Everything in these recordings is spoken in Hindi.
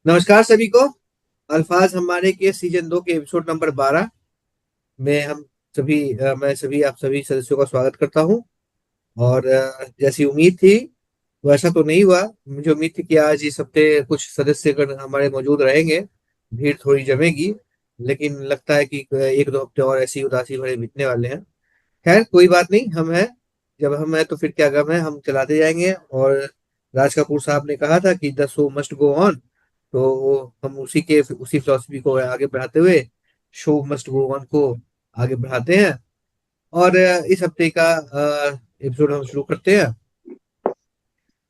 नमस्कार सभी को। अल्फाज हमारे के सीजन 2 के एपिसोड नंबर 12 में मैं सभी आप सभी सदस्यों का स्वागत करता हूं। और जैसी उम्मीद थी वैसा तो नहीं हुआ। मुझे उम्मीद थी कि आज इस हफ्ते कुछ सदस्य हमारे मौजूद रहेंगे, भीड़ थोड़ी जमेगी। लेकिन लगता है कि एक दो हफ्ते और ऐसी उदासी भरे बीतने वाले हैं। खैर कोई बात नहीं, हम हैं। जब हम हैं तो फिर क्या गम है, हम चलाते जाएंगे। और राज कपूर साहब ने कहा था कि the show must go on, तो हम उसी फिलॉसफी को आगे बढ़ाते हुए शो मस्ट गो ऑन को आगे बढ़ाते हैं। और इस हफ्ते का एपिसोड हम शुरू करते हैं।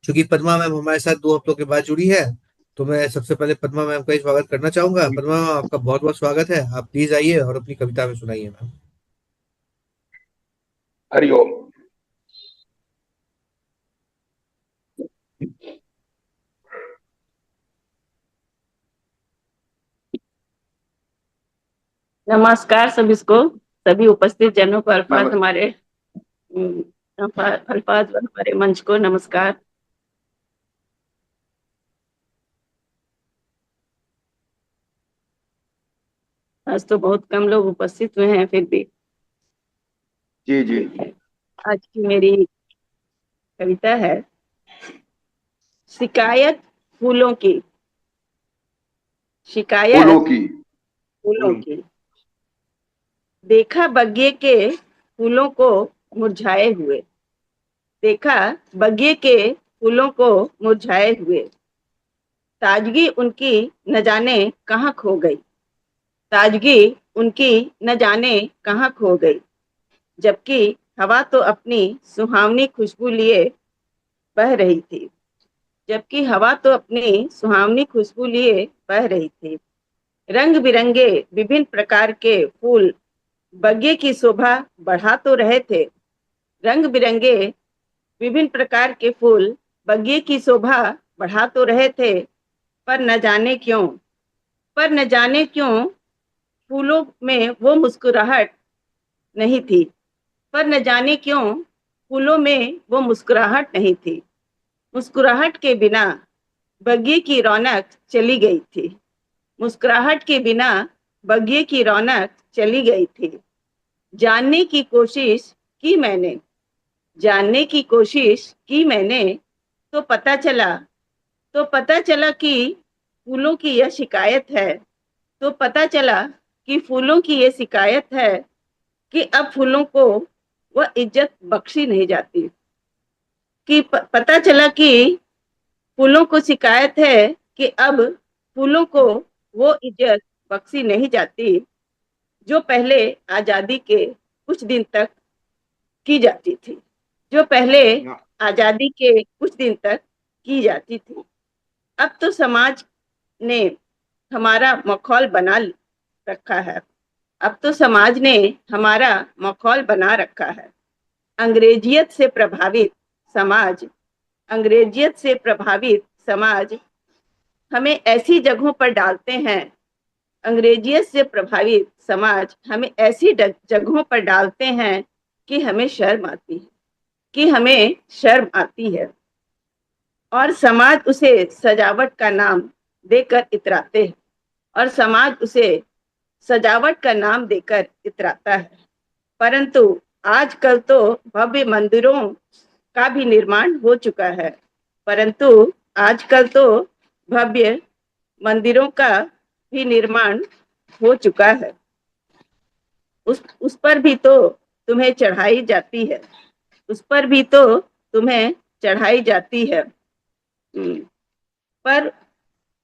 क्योंकि पद्मा मैम हमारे साथ 2 हफ्तों के बाद जुड़ी है, तो मैं सबसे पहले पद्मा मैम का ही स्वागत करना चाहूंगा। पद्मा मैम, आपका बहुत बहुत स्वागत है। आप प्लीज आइए और अपनी कविता में सुनाइए मैम। हरिओम। नमस्कार सभी उपस्थित जनों को नम अल्फाज हमारे मंच को नमस्कार। आज तो बहुत कम लोग उपस्थित हुए हैं, फिर भी जी जी। आज की मेरी कविता है शिकायत फूलों की। फूलों शिकायत की। फूलों की। देखा बगिए के फूलों को मुरझाए हुए। देखा बगिए के फूलों को मुरझाए हुए। ताजगी उनकी न जाने कहाँ खो गई। ताजगी उनकी न जाने कहाँ खो गई। जबकि हवा तो अपनी सुहावनी खुशबू लिए बह रही थी। जबकि हवा तो अपनी सुहावनी खुशबू लिए बह रही थी। रंग बिरंगे विभिन्न प्रकार के फूल बगिए की शोभा बढ़ा तो रहे थे। रंग बिरंगे विभिन्न प्रकार के फूल बगिए की शोभा बढ़ा तो रहे थे। पर न जाने क्यों पर न जाने क्यों फूलों में वो मुस्कुराहट नहीं थी। पर न जाने क्यों फूलों में वो मुस्कुराहट नहीं थी। मुस्कुराहट के बिना बगिए की रौनक चली गई थी। मुस्कुराहट के बिना बगिए की रौनक चली गई थी। जानने की कोशिश की मैंने जानने की कोशिश की मैंने तो पता चला कि फूलों की यह शिकायत है। तो पता चला कि फूलों की यह शिकायत है कि अब फूलों को वह इज्जत बख्शी नहीं जाती। पता चला कि फूलों को शिकायत है कि अब फूलों को वो इज्जत बख्शी नहीं जाती जो पहले आजादी के कुछ दिन तक की जाती थी। जो पहले आजादी के कुछ दिन तक की जाती थी। अब तो समाज ने हमारा मखौल बना रखा है। अब तो समाज ने हमारा मखौल बना रखा है। अंग्रेजियत से प्रभावित समाज अंग्रेजियत से प्रभावित समाज हमें ऐसी जगहों पर डालते हैं। अंग्रेजियत से प्रभावित समाज हमें ऐसी जगहों पर डालते हैं कि हमें शर्म आती है और समाज उसे सजावट का नाम देकर इतराते हैं। और समाज उसे सजावट का नाम देकर इतराता है। परंतु आजकल तो भव्य मंदिरों का भी निर्माण हो चुका है। परंतु आजकल तो भव्य मंदिरों का भी निर्माण हो चुका है। उस पर भी तो तुम्हें चढ़ाई जाती है। उस पर भी तो तुम्हें चढ़ाई जाती है। पर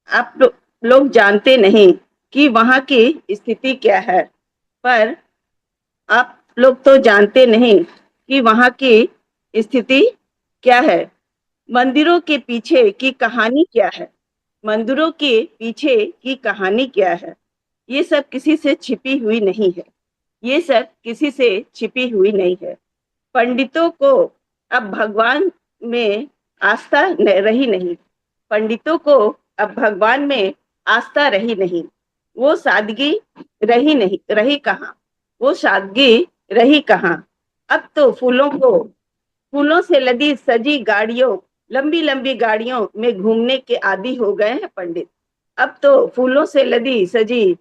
आप लोग जानते नहीं कि वहाँ की स्थिति क्या है। पर आप लोग तो जानते नहीं कि वहाँ की स्थिति क्या है। मंदिरों के पीछे की कहानी क्या है। मंदिरों के पीछे की कहानी क्या है। ये सब किसी से छिपी हुई नहीं है। ये सब किसी से छिपी हुई नहीं है। पंडितों को अब भगवान में आस्था रही नहीं। पंडितों को अब भगवान में आस्था रही नहीं। वो सादगी रही कहाँ। वो सादगी रही कहाँ। अब तो फूलों से लदी सजी गाड़ियों, लंबी लंबी गाड़ियों में घूमने के आदी हो गए हैं पंडित। अब तो फूलों से लदी सजी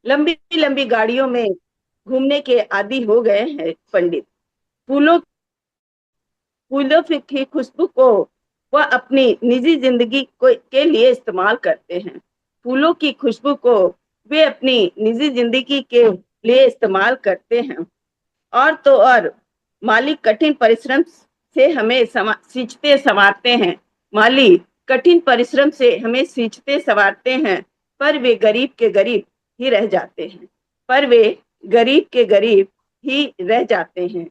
लंबी लंबी गाड़ियों में घूमने के आदी हो गए हैं पंडित। फूलों फूलों की खुशबू को वह अपनी निजी जिंदगी के लिए इस्तेमाल करते हैं। फूलों की खुशबू को वे अपनी निजी जिंदगी के लिए इस्तेमाल करते हैं। और तो और मालिक कठिन परिश्रम से हमें सींचते संवारते हैं। मालिक कठिन परिश्रम से हमें सींचते संवारते हैं, पर वे गरीब के गरीब ही रह जाते हैं। पर वे गरीब के गरीब ही रह जाते हैं।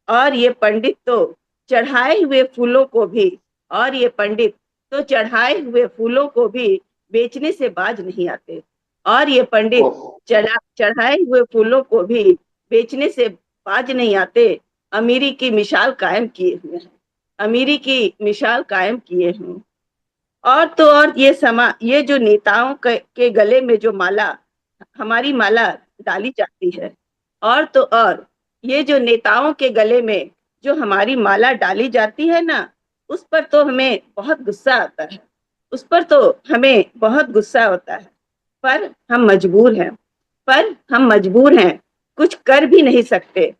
और ये पंडित तो चढ़ाए हुए फूलों को भी और ये पंडित तो चढ़ाए हुए फूलों को भी बेचने से बाज नहीं आते। और ये पंडित ओह, चढ़ाए हुए फूलों को भी बेचने से बाज नहीं आते। अमीरी की मिसाल कायम किए हुए हैं। अमीरी की मिसाल कायम किए हैं। और तो और ये जो नेताओं के गले में जो माला, हमारी माला डाली जाती है। और तो और ये जो नेताओं के गले में जो हमारी माला डाली जाती है ना, उस पर तो हमें बहुत गुस्सा आता है। उस पर तो हमें बहुत गुस्सा होता है। पर हम मजबूर हैं। पर हम मजबूर हैं, कुछ कर भी नहीं सकते।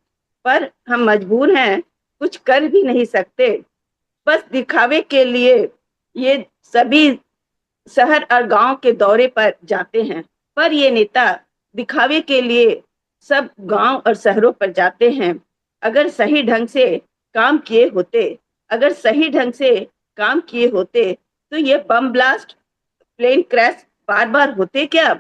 पर हम मजबूर हैं, कुछ कर भी नहीं सकते। बस दिखावे के लिए ये सभी शहर और गांव के दौरे पर जाते हैं। पर ये नेता दिखावे के लिए सब गांव और शहरों पर जाते हैं। अगर सही ढंग से काम किए होते अगर सही ढंग से काम किए होते तो ये बम ब्लास्ट, प्लेन क्रैश बार बार होते क्या?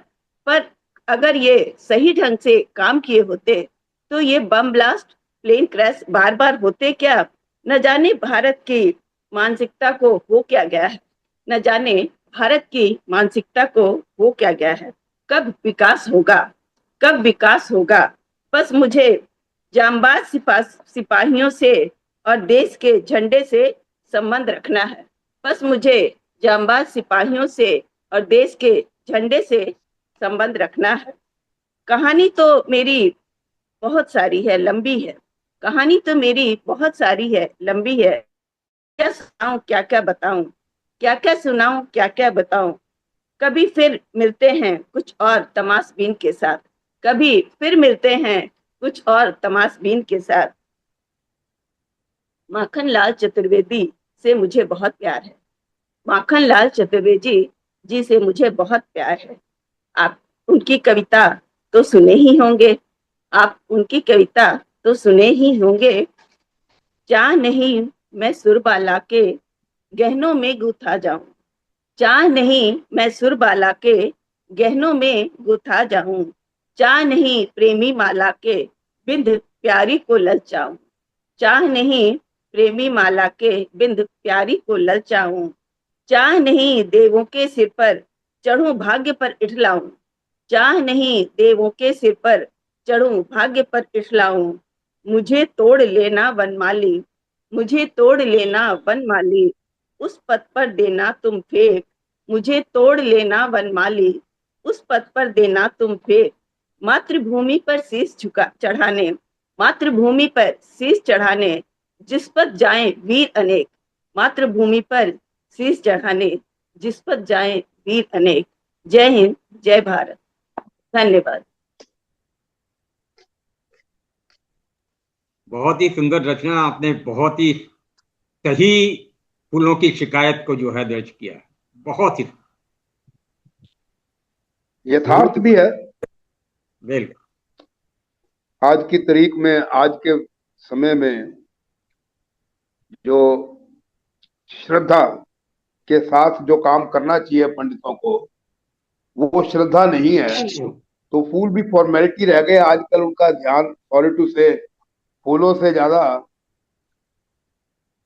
पर अगर ये सही ढंग से काम किए होते तो ये बम ब्लास्ट, प्लेन क्रैश बार बार होते क्या? न जाने भारत की मानसिकता को हो क्या गया है। न जाने भारत की मानसिकता को हो क्या गया है। कब विकास होगा? कब विकास होगा? बस मुझे जांबाज सिपाहियों से और देश के झंडे से संबंध रखना है। बस मुझे जांबाज सिपाहियों से और देश के झंडे से संबंध रखना है। कहानी तो मेरी बहुत सारी है, लंबी है। कहानी तो मेरी बहुत सारी है, लंबी है। क्या सुनाऊं, क्या क्या बताऊं? क्या क्या सुनाऊं, क्या क्या बताऊं? कभी फिर मिलते हैं कुछ और तमाशबीन के साथ। कभी फिर मिलते हैं कुछ और तमाशबीन के साथ। माखन लाल चतुर्वेदी से मुझे बहुत प्यार है। माखन लाल चतुर्वेदी जी से मुझे बहुत प्यार है। आप उनकी कविता तो सुने ही होंगे। आप उनकी कविता तो सुने ही होंगे। चाह नहीं मैं सुरबाला के गहनों में गुथा जाऊं। चाह नहीं मैं सुरबाला के गहनों में गुथा जाऊं। चाह नहीं प्रेमी माला के बिंद प्यारी को ललचाऊं। चाह नहीं प्रेमी माला के बिंद प्यारी को ललचाऊं। चाह नहीं देवों के सिर पर चढ़ूं भाग्य पर इठलाऊं। चाह नहीं देवों के सिर पर चढ़ूं भाग्य पर इठलाऊं। मुझे तोड़ लेना वनमाली, मुझे तोड़ लेना वनमाली, उस पथ पर देना तुम फेंक। मुझे तोड़ लेना वनमाली, उस पथ पर देना तुम फेंक। मातृभूमि पर शीश झुका चढ़ाने, मातृभूमि पर शीश चढ़ाने जिस पर जाएं वीर अनेक। मातृभूमि पर शीश चढ़ाने जिस पर जाएं वीर अनेक। जय हिंद, जय भारत। धन्यवाद। बहुत ही सुंदर रचना, आपने बहुत ही सही फूलों की शिकायत को जो है दर्ज किया है। बहुत ही यथार्थ भी है। बिल्कुल। आज की तारीख में, आज के समय में जो श्रद्धा के साथ जो काम करना चाहिए पंडितों को, वो श्रद्धा नहीं है। तो फूल भी फॉर्मेलिटी रह गए। आजकल उनका ध्यान, सॉरी टू से, फूलों से ज्यादा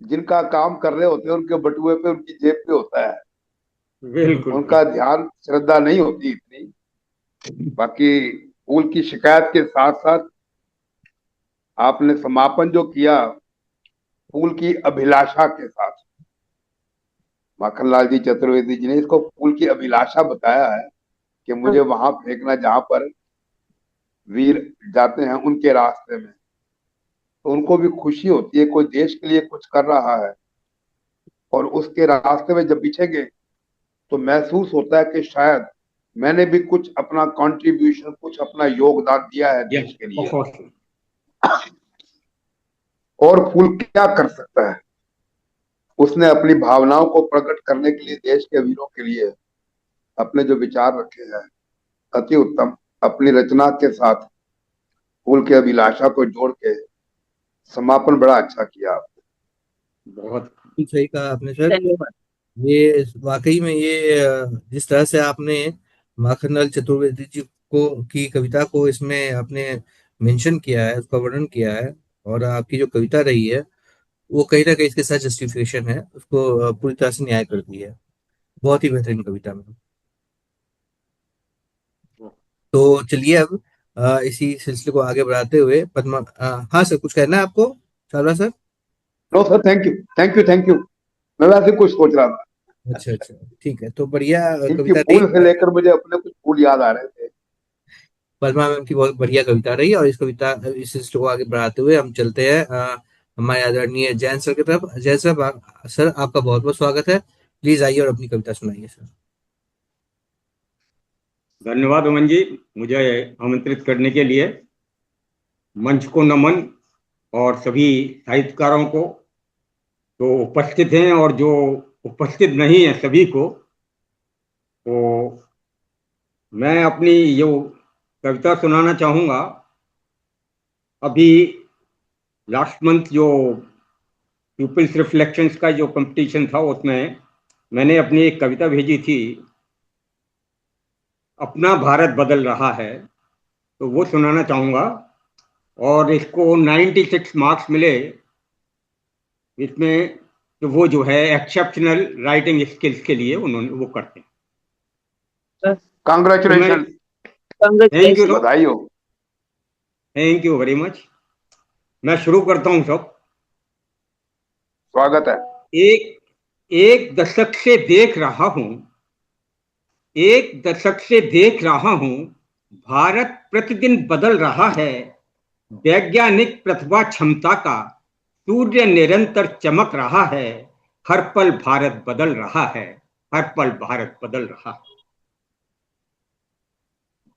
जिनका काम कर रहे होते हैं उनके बटुए पे, उनकी जेब पे होता है। बिल्कुल उनका ध्यान, श्रद्धा नहीं होती इतनी। बाकी फूल की शिकायत के साथ साथ आपने समापन जो किया फूल की अभिलाषा के साथ, माखनलाल जी चतुर्वेदी जी ने इसको फूल की अभिलाषा बताया है कि मुझे वहां फेंकना जहां पर वीर जाते हैं उनके रास्ते में। तो उनको भी खुशी होती है, कोई देश के लिए कुछ कर रहा है और उसके रास्ते में जब बिछेंगे तो महसूस होता है कि शायद मैंने भी कुछ अपना कंट्रीब्यूशन, कुछ अपना योगदान दिया है देश के लिए। बहुत और फूल क्या कर सकता है? उसने अपनी भावनाओं को प्रकट करने के लिए देश के वीरों के लिए अपने जो विचार रखे हैं, अति उत्तम। अपनी रचना के साथ फूल की अभिलाषा को जोड़ के समापन बड़ा अच्छा किया आपने। बहुत सही कहा आपने सर। धन्यवाद। ये वाकई में ये जिस तरह से आपने माखनलाल चतुर्वेदी जी को की कविता को इसमें आपने मेंशन किया है, उसका वर्णन किया है, और आपकी जो कविता रही है वो कहीं ना कहीं इसके साथ जस्टिफिकेशन है, उसको पूरी तरह से न्याय करती है। बहुत ही बेहतरीन कविता में। तो चलिए अब इसी सिलसिले को आगे बढ़ाते हुए पद्मा, हाँ सर, कुछ कहना है आपको Chawla sir? No sir, thank you, thank you, thank you. मैं वैसे कुछ सोच रहा था। अच्छा अच्छा, ठीक है, तो बढ़िया इनकी कविता रही। फूल से लेकर मुझे अपने कुछ फूल याद आ रहे थे। पद्मा मैम की बहुत बढ़िया कविता रही, और इस सिलसिले को आगे बढ़ाते हुए हम चलते हैं हमारे आदरणीय जैन सर की तरफ। जैन सर, सर आपका बहुत बहुत स्वागत है। प्लीज आइए और अपनी कविता सुनाइए सर। धन्यवाद अमन जी, मुझे आमंत्रित करने के लिए। मंच को नमन, और सभी साहित्यकारों को जो उपस्थित हैं और जो उपस्थित नहीं है सभी को। तो मैं अपनी जो कविता सुनाना चाहूँगा। अभी लास्ट मंथ जो पीपल्स रिफ्लेक्शंस का जो कंपटीशन था उसमें मैंने अपनी एक कविता भेजी थी, अपना भारत बदल रहा है, तो वो सुनाना चाहूँगा। और इसको 96 मार्क्स मिले, इसमें तो वो जो है एक्सेप्शनल राइटिंग स्किल्स के लिए उन्होंने वो करते हैं। तो मैं कांग्रेचुलेशन, थैंक यू, कांग्रेचुलेशन। बधाई हो। Thank you very much. मैं शुरू करता हूँ सब। स्वागत है। एक एक दशक से देख रहा हूँ, एक दशक से देख रहा हूँ, भारत प्रतिदिन बदल रहा है। वैज्ञानिक प्रतिभा क्षमता का सूर्य निरंतर चमक रहा है। हर पल भारत बदल रहा है, हर पल भारत बदल रहा है।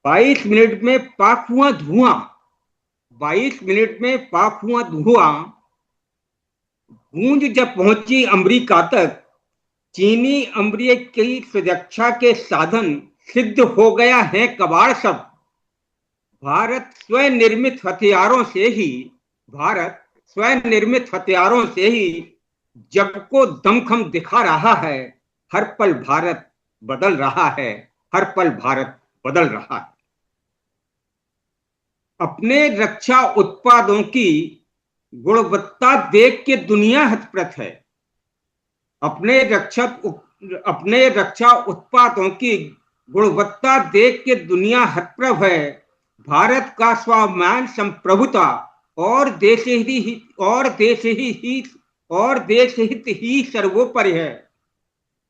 22 मिनट में पाक हुआ धुआं, 22 मिनट में पाक हुआ धुआं, गूंज जब पहुंची अमेरिका तक, चीनी अमेरिका की सुरक्षा के साधन सिद्ध हो गया है कबाड़ सब। भारत स्वनिर्मित हथियारों से ही भारत स्वनिर्मित हथियारों से ही जग को दमखम दिखा रहा है। हर पल भारत बदल रहा है, हर पल भारत बदल रहा है। अपने रक्षा उत्पादों की गुणवत्ता देख के दुनिया हतप्रथ है। अपने अपने रक्षा उत्पादों की गुणवत्ता देख के दुनिया हतप्रभ है। भारत का स्वाभिमान संप्रभुता और देश ही देश हित ही सर्वोपरि है।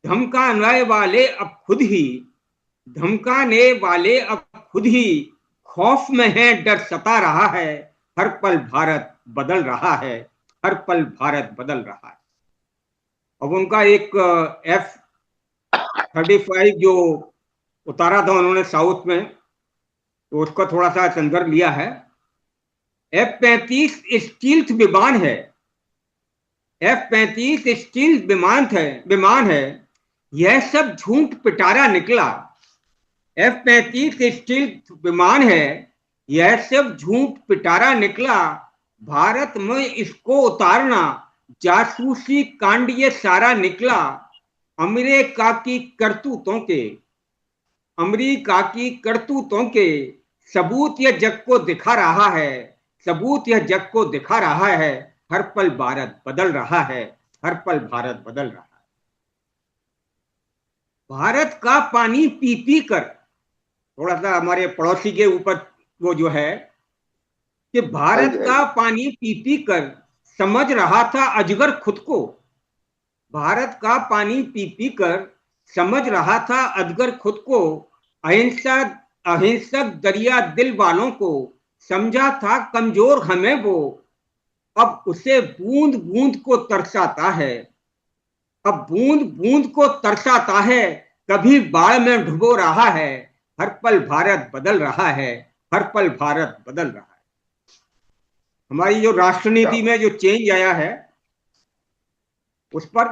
धमकाने वाले अब खुद ही धमकाने वाले अब खुद ही खौफ में है, डर सता रहा है। हर पल भारत बदल रहा है, हर पल भारत बदल रहा है। अब उनका एक F-35 जो उतारा था उन्होंने साउथ में, तो उसका थोड़ा सा संदर्भ लिया है। F-35 स्टील्थ विमान है, F-35 स्टील्थ विमान है, यह सब झूठ पिटारा निकला। F-35 स्टील्थ विमान है, यह सब झूठ पिटारा निकला। भारत में इसको उतारना जासूसी कांड ये सारा निकला। अमेरिका की करतूतों के सबूत यह जग को दिखा रहा है, सबूत यह जग को दिखा रहा है। हर पल भारत बदल रहा है, हर पल भारत बदल रहा है। भारत का पानी पी पी कर, थोड़ा सा हमारे पड़ोसी के ऊपर वो जो है कि भारत का पानी पी पी कर समझ रहा था अजगर खुद को। भारत का पानी पी पी कर समझ रहा था अजगर खुद को। अहिंसक दरिया दिल वालों को समझा था कमजोर हमें वो। अब उसे बूंद बूंद को तरसाता है, अब बूंद बूंद को तरसाता है। कभी बाढ़ में डुबो रहा है, हर पल भारत बदल रहा है, हर पल भारत बदल रहा है। हमारी जो राष्ट्र नीति में जो चेंज आया है उस पर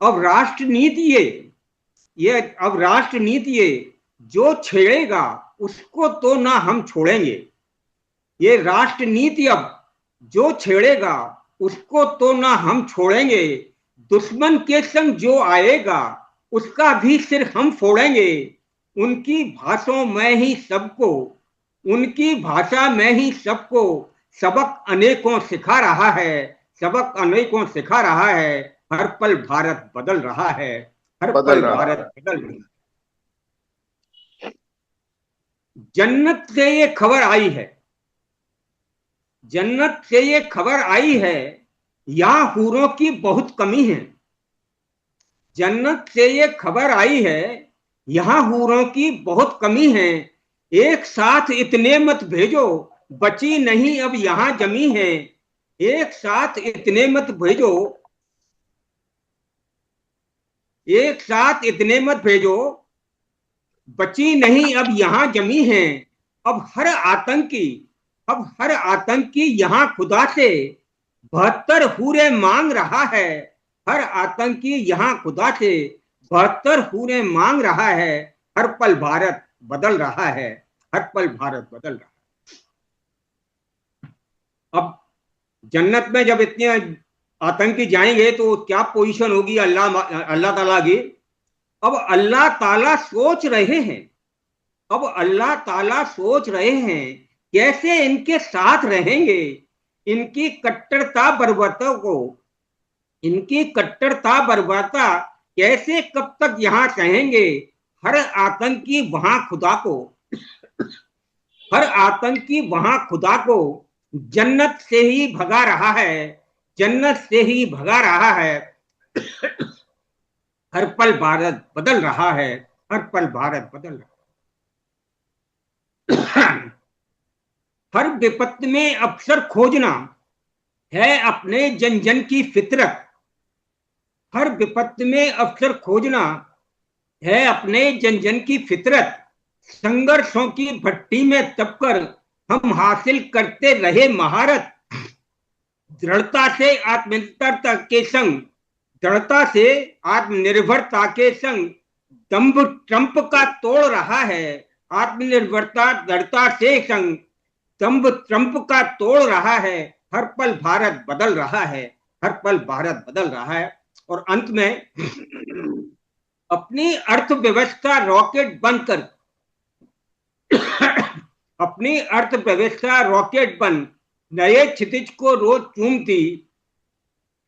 अब राष्ट्र नीति ये अब राष्ट्र नीति जो छेड़ेगा उसको तो ना हम छोड़ेंगे। ये राष्ट्र नीति अब जो छेड़ेगा उसको तो ना हम छोड़ेंगे। दुश्मन के संग जो आएगा उसका भी सिर हम फोड़ेंगे। उनकी भाषाओं में ही सबको, उनकी भाषा में ही सबको सबक अनेकों सिखा रहा है, सबक अनेकों सिखा रहा है। हर पल भारत बदल रहा है, हर बदल पल रहा है। भारत बदल रहा है। जन्नत से ये खबर आई है, जन्नत से ये खबर आई है, यहां हूरों की बहुत कमी है। जन्नत से ये खबर आई है, यहां हूरों की बहुत कमी है। एक साथ इतने मत भेजो, बची नहीं अब यहां जमी है। एक साथ इतने मत भेजो, एक साथ इतने मत भेजो, बची नहीं अब यहां जमी है। अब हर आतंकी, अब हर आतंकी यहां खुदा से 72 हूरें मांग रहा है। हर आतंकी यहां खुदा से 72 हूरें मांग रहा है। हर पल भारत बदल रहा है, हर पल भारत बदल रहा है। अब जन्नत में जब इतने आतंकी जाएंगे तो क्या पोजीशन होगी अल्लाह अल्लाह ताला की। अब अल्लाह ताला सोच रहे हैं, अब अल्लाह ताला सोच रहे हैं कैसे इनके साथ रहेंगे। इनकी कट्टरता बर्बरता को, इनकी कट्टरता बर्बरता कैसे कब तक यहां सहेंगे। हर आतंकी वहां खुदा को, हर आतंकी वहां खुदा को जन्नत से ही भगा रहा है, जन्नत से ही भगा रहा है। हर पल भारत बदल रहा है, हर पल भारत बदल रहा है। हर विपत्ति में अवसर खोजना है अपने जन जन की फितरत। हर विपत्ति में अवसर खोजना है अपने जन जन की फितरत। संघर्षों की भट्टी में तपकर हम हासिल करते रहे महारत। दृढ़ता से आत्मनिर्भरता के संग, दृढ़ता से आत्मनिर्भरता के संग दम्भ ट्रंप का तोड़ रहा है। आत्मनिर्भरता दृढ़ता से संग दम्भ ट्रंप का तोड़ रहा है। हर पल भारत बदल रहा है, हर पल भारत बदल रहा है। और अंत में अपनी अर्थव्यवस्था रॉकेट बनकर, अपनी अर्थव्यवस्था रॉकेट बन नए क्षितिज को रोज चूमती।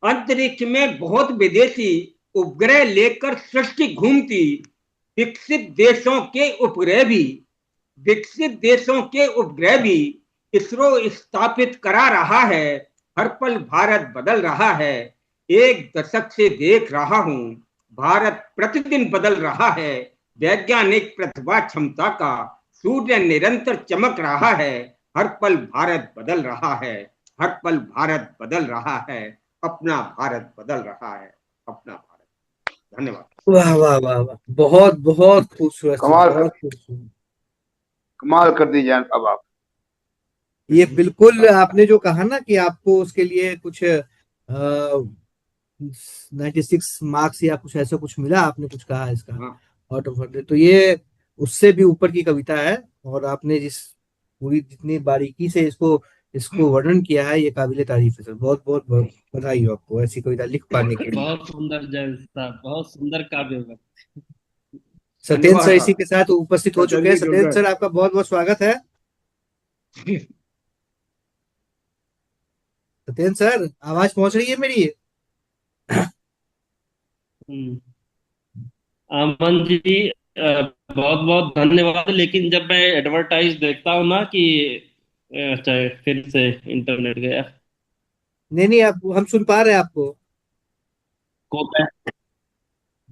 अंतरिक्ष में बहुत विदेशी उपग्रह लेकर सृष्टि घूमती। विकसित देशों के उपग्रह भी, विकसित देशों के उपग्रह भी इसरो स्थापित करा रहा है। हर पल भारत बदल रहा है। एक दशक से देख रहा हूं भारत प्रतिदिन बदल रहा है। वैज्ञानिक प्रतिभा क्षमता का सूर्य निरंतर चमक रहा है। हर पल भारत बदल रहा है, हर पल भारत बदल रहा है। अपना भारत बदल रहा है, अपना भारत। धन्यवाद। वाह वाह वाह वाह, बहुत बहुत खूबसूरत सर, कमाल कर, बहुत खूबसूरत। कमाल कर दी जान साहब आप। ये बिल्कुल आपने जो कहा ना कि आपको उसके लिए कुछ 96 मार्क्स या कुछ ऐसा कुछ मिला, आपने कुछ कहा इसका हाँ, आउट ऑफ 100, तो ये उससे भी ऊपर की कविता है। और आपने जिस पूरी जितनी बारीकी से इसको इसको वर्णन किया है, ये काबिले तारीफ है सर। बहुत बहुत बधाई हो आपको ऐसी कविता लिख पाने के लिए। बहुत सुंदर जय साहब, बहुत सुंदर काव्य है। सत्येंद्र सर धन्यवाद। इसी के साथ उपस्थित हो चुके हैं। आचार्य जी सत्येंद्र जुड़ सर, आपका बहुत बहुत स्वागत है। गए। सत्येंद्र सर, आवाज पहुंच रही है मेरी? हम्म, अमन जी, बहुत बहुत धन्यवाद। लेकिन जब मैं एडवर्टाइज देखता हूँ ना कि चाहे फिर से इंटरनेट गया नहीं नहीं, आप हम सुन पा रहे हैं आपको। को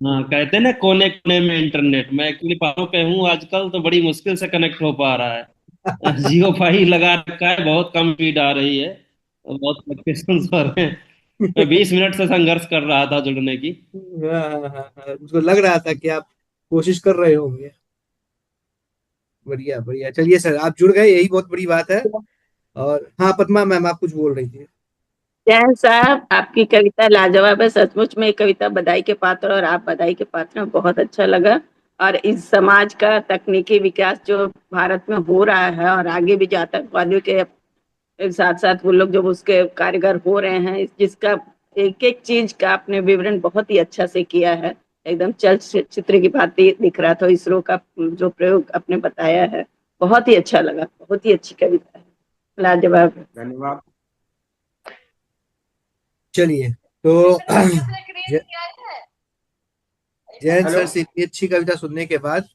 हाँ, कहते हैं ना कोने कोने में इंटरनेट। मैं एक्चुअली पहाड़ों पे हूँ आजकल, तो बड़ी मुश्किल से कनेक्ट हो पा रहा है। जियो फाई लगा रखा है, बहुत कम स्पीड आ रही है, बहुत फ्लक्चुएशंस हो रहे हैं। मैं 20 मिनट से संघर्ष कर रहा था जुड़ने की। हाँ हाँ हाँ हाँ, मुझको लग रहा था कि आप कोशिश कर रहे होंगे। बढ़िया बढ़िया, चलिए सर आप जुड़ गए, यही बहुत बड़ी बात है। और हाँ पद्मा मैम, आप कुछ बोल रही थी। जैन साहब, आपकी कविता लाजवाब है, सचमुच में ये कविता बधाई के पात्र, और आप बधाई के पात्र हैं, बहुत अच्छा लगा। और इस समाज का तकनीकी विकास जो भारत में हो रहा है और आगे भी जाता है, वादियों के साथ साथ वो लोग जब उसके कारीगर हो रहे हैं, जिसका एक एक चीज का आपने विवरण बहुत ही अच्छा से किया है, एकदम चलचित्र की भांति दिख रहा था। इसरो का जो प्रयोग आपने बताया है, बहुत ही अच्छा लगा, बहुत ही अच्छी कविता है, लाजवाब है। धन्यवाद। चलिए तो जय- जयंत हेलो, सर से इतनी अच्छी कविता सुनने के बाद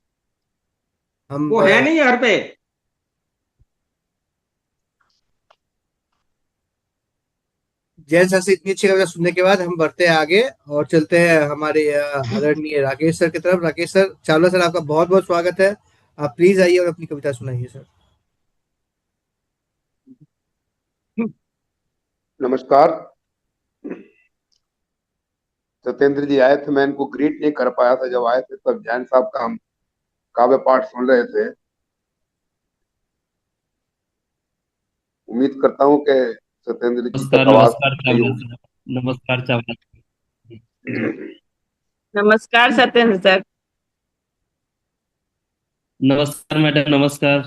हम वो है नहीं घर पे? जयंत सर से इतनी अच्छी कविता सुनने के बाद हम बढ़ते हैं आगे और चलते हैं हमारे आदरणीय राकेश सर की तरफ। राकेश सर, चावला सर, आपका बहुत बहुत स्वागत है। आप प्लीज आइए और अपनी कविता सुनाइए सर। नमस्कार। सत्येंद्र जी आए थे, मैं इनको ग्रीट नहीं कर पाया था। जब आए थे तब जैन साहब का हम काव्य पाठ सुन रहे थे। उम्मीद करता हूँ कि सत्येंद्र जी तक नमस्कार, आवाज नमस्कार पहुंच गई चावला होगी। साहब। नमस्कार चावला साहब। जी। नमस्कार सत्येंद्र सर। नमस्कार मैडम, नमस्कार।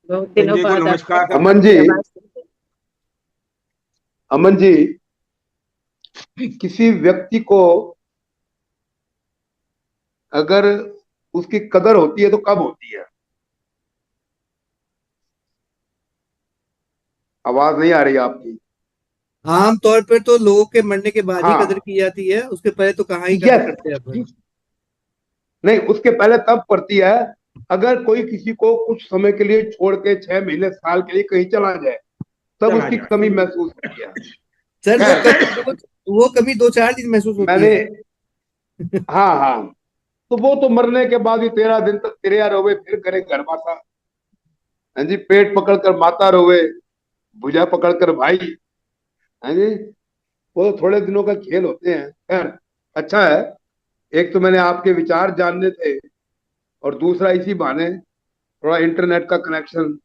बहुत दिनों संजय को बाद नमस्कार। अमन जी, आपकी आवाज सुनी। अमन जी, किसी व्यक्ति को अगर उसकी कदर होती है तो कब होती है? आवाज नहीं आ रही आपकी। आम तौर पर तो लोगों के मरने के बाद ही कदर हाँ, की जाती है, उसके पहले तो कहाँ ही कदर यस। करते हैं अपन। नहीं, उसके पहले तब पड़ती है अगर कोई किसी को कुछ समय के लिए छोड़ के 6 महीने साल के लिए कहीं चला जाए, तब चला उसकी जाए। कमी महसूस होती है। सर खैर, वो कभी 2-4 दिन महसूस होती मैंने, है। हाँ हाँ, तो वो तो मरने के बाद भी 13 दिन तक तिरया रोवे फिर करे घर माता। हाँ जी, पेट पकड़ कर माता रोवे, भुजा पकड़ कर भाई। हाँ जी, वो तो थोड़े दिनों का खेल होते हैं। खैर, अच्छा है। एक तो मैंने आपके विचार जानने थे, और दूसरा इसी बहाने थोड़ा इंटरनेट का कनेक्शन,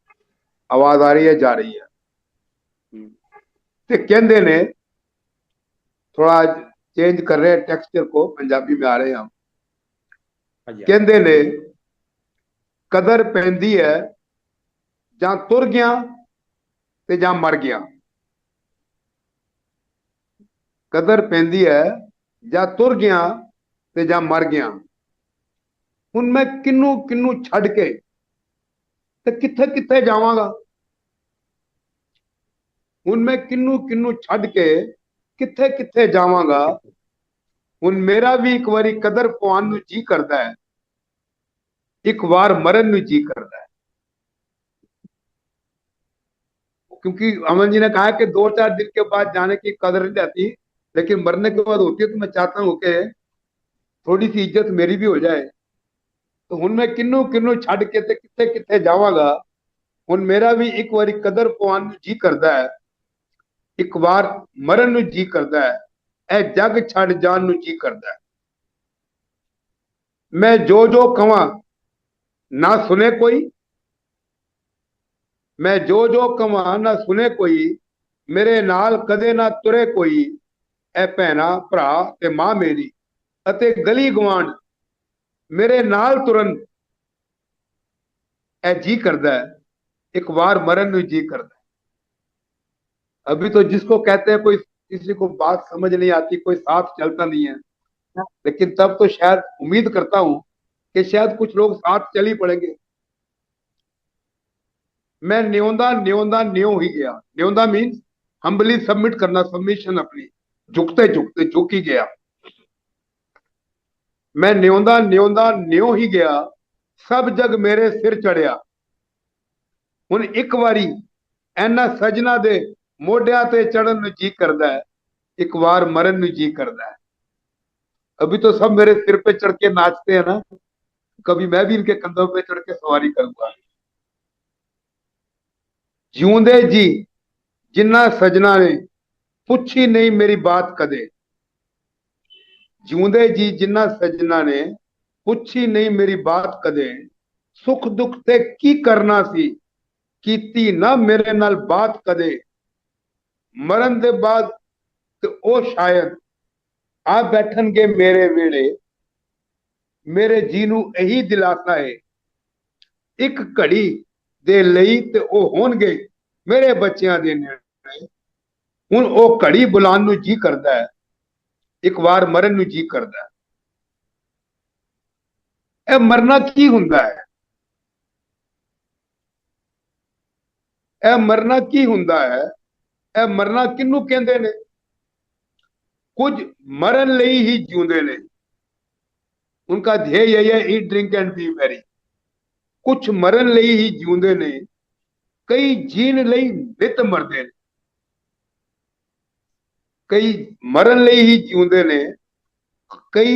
आवाज आ रही है जा रही है। तो कहते ने थोड़ा चेंज कर रहे हैं टेक्सचर को, पंजाबी में आ रहे हैं हम। हाँ जी, हाँ जी। कहते ने कदर पैंदी है ਜਾਂ ਤੁਰ ਗਿਆ ਤੇ ਜਾਂ ਮਰ ਗਿਆ। ਕਦਰ ਪੈਂਦੀ ਹੈ ਜਾਂ ਤੁਰ ਗਿਆ ਤੇ ਜਾਂ ਮਰ ਗਿਆ। ਹੁਣ ਮੈਂ ਕਿੰਨੂੰ ਕਿੰਨੂੰ ਛੱਡ ਕੇ ਤੇ ਕਿੱਥੇ ਕਿੱਥੇ ਜਾਵਾਂਗਾ। ਹੁਣ ਮੈਂ ਕਿੰਨੂੰ ਕਿੰਨੂੰ ਛੱਡ ਕੇ ਕਿੱਥੇ ਕਿੱਥੇ ਜਾਵਾਂਗਾ। ਹੁਣ ਮੇਰਾ ਵੀ ਇੱਕ ਵਾਰੀ ਕਦਰ ਪਾਉਣ ਨੂੰ ਜੀ ਕਰਦਾ ਹੈ, ਇੱਕ ਵਾਰ ਮਰਨ ਨੂੰ ਜੀ करता है। क्योंकि अमन जी ने कहा कि 2-4 दिन के बाद जाने की कदर नहीं रहती, लेकिन मरने के बाद होती है। तो मैं चाहता हूँ कि थोड़ी सी इज्जत मेरी भी हो जाए। तो हुन मैं किन्नू किन्नू छड़ के ते किथे किथे जावांगा। हुन मेरा भी एक बारी कदर पाउण नूं जी करदा है, एक बार मरण नूं जी करदा है, ए जग छड़ जान नूं जी करदा है। मैं जो जो कवां ना सुने कोई, मैं जो जो कवां ना सुने कोई, मेरे नाल कदे ना तुरे कोई, ए भैणा भरा ते मां मेरी अते गली गवांड मेरे नाल तुरन ए जी करदा है, एक बार मरण नूं जी करदा है। अभी तो जिसको कहते हैं कोई किसी को बात समझ नहीं आती, कोई साथ चलता नहीं है, लेकिन तब तो शायद उम्मीद करता हूं कि शायद कुछ लोग साथ चल ही पड़ेंगे। मैं न्योंदा न्योंदा न्यो ही गया। न्योंदा मीन्स हम्बली सबमिट करना, सबमिशन अपनी, झुकते झुकते झुक ही गया। मैं न्योंदा न्योंदा न्यो ही गया, सब जग मेरे सिर चढ़िया। हुन एक बारी एना सजना दे मोढिया ते चढ़न नूं जी करदा है, एक बार मरण नूं जी करदा है। अभी तो सब मेरे सिर पे चढ़ के नाचते हैं ना, कभी मैं भी इनके कंधों पे चढ़ के सवारी करूंगा। जिਉਂਦੇ जी जिन्ना सजना ने पुछी नहीं मेरी बात कदे। जिਉਂਦੇ जी जिन्ना सजना ने पुछी नहीं मेरी बात कदे, सुख दुख ते की करना सी, कीती ना मेरे नाल बात कदे, मरण दे बाद ते ओ शायद आ बैठनगे मेरे वेड़े, मेरे जी नूं यही दिलासा है, एक घड़ी दे लई ते ओ होणगे मेरे बच्चियां दे नेड़े। हुण ओ घड़ी बुलाण नूं जी करदा है, एक वार मरण नूं जी करदा है। ਇਹ ਮਰਨਾ ਕੀ ਹੁੰਦਾ ਹੈ? ਇਹ ਮਰਨਾ ਕੀ ਹੁੰਦਾ ਹੈ? ਇਹ ਮਰਨਾ ਕਿਹਨੂੰ ਕਹਿੰਦੇ ਨੇ? ਕੁਝ ਮਰਨ ਲਈ ਹੀ ਜਿਉਂਦੇ ਨੇ, उनका ध्येय यही है, eat drink and B Mary. कुछ मरण ਲਈ ਹੀ ਜਿਉਂਦੇ ਨੇ, ਕਈ ਜੀਣ ਲਈ ਨਿਤ ਮਰਦੇ ਨੇ। ਕਈ ਮਰਨ ਲਈ ਹੀ ਜਿਉਂਦੇ ਨੇ, ਕਈ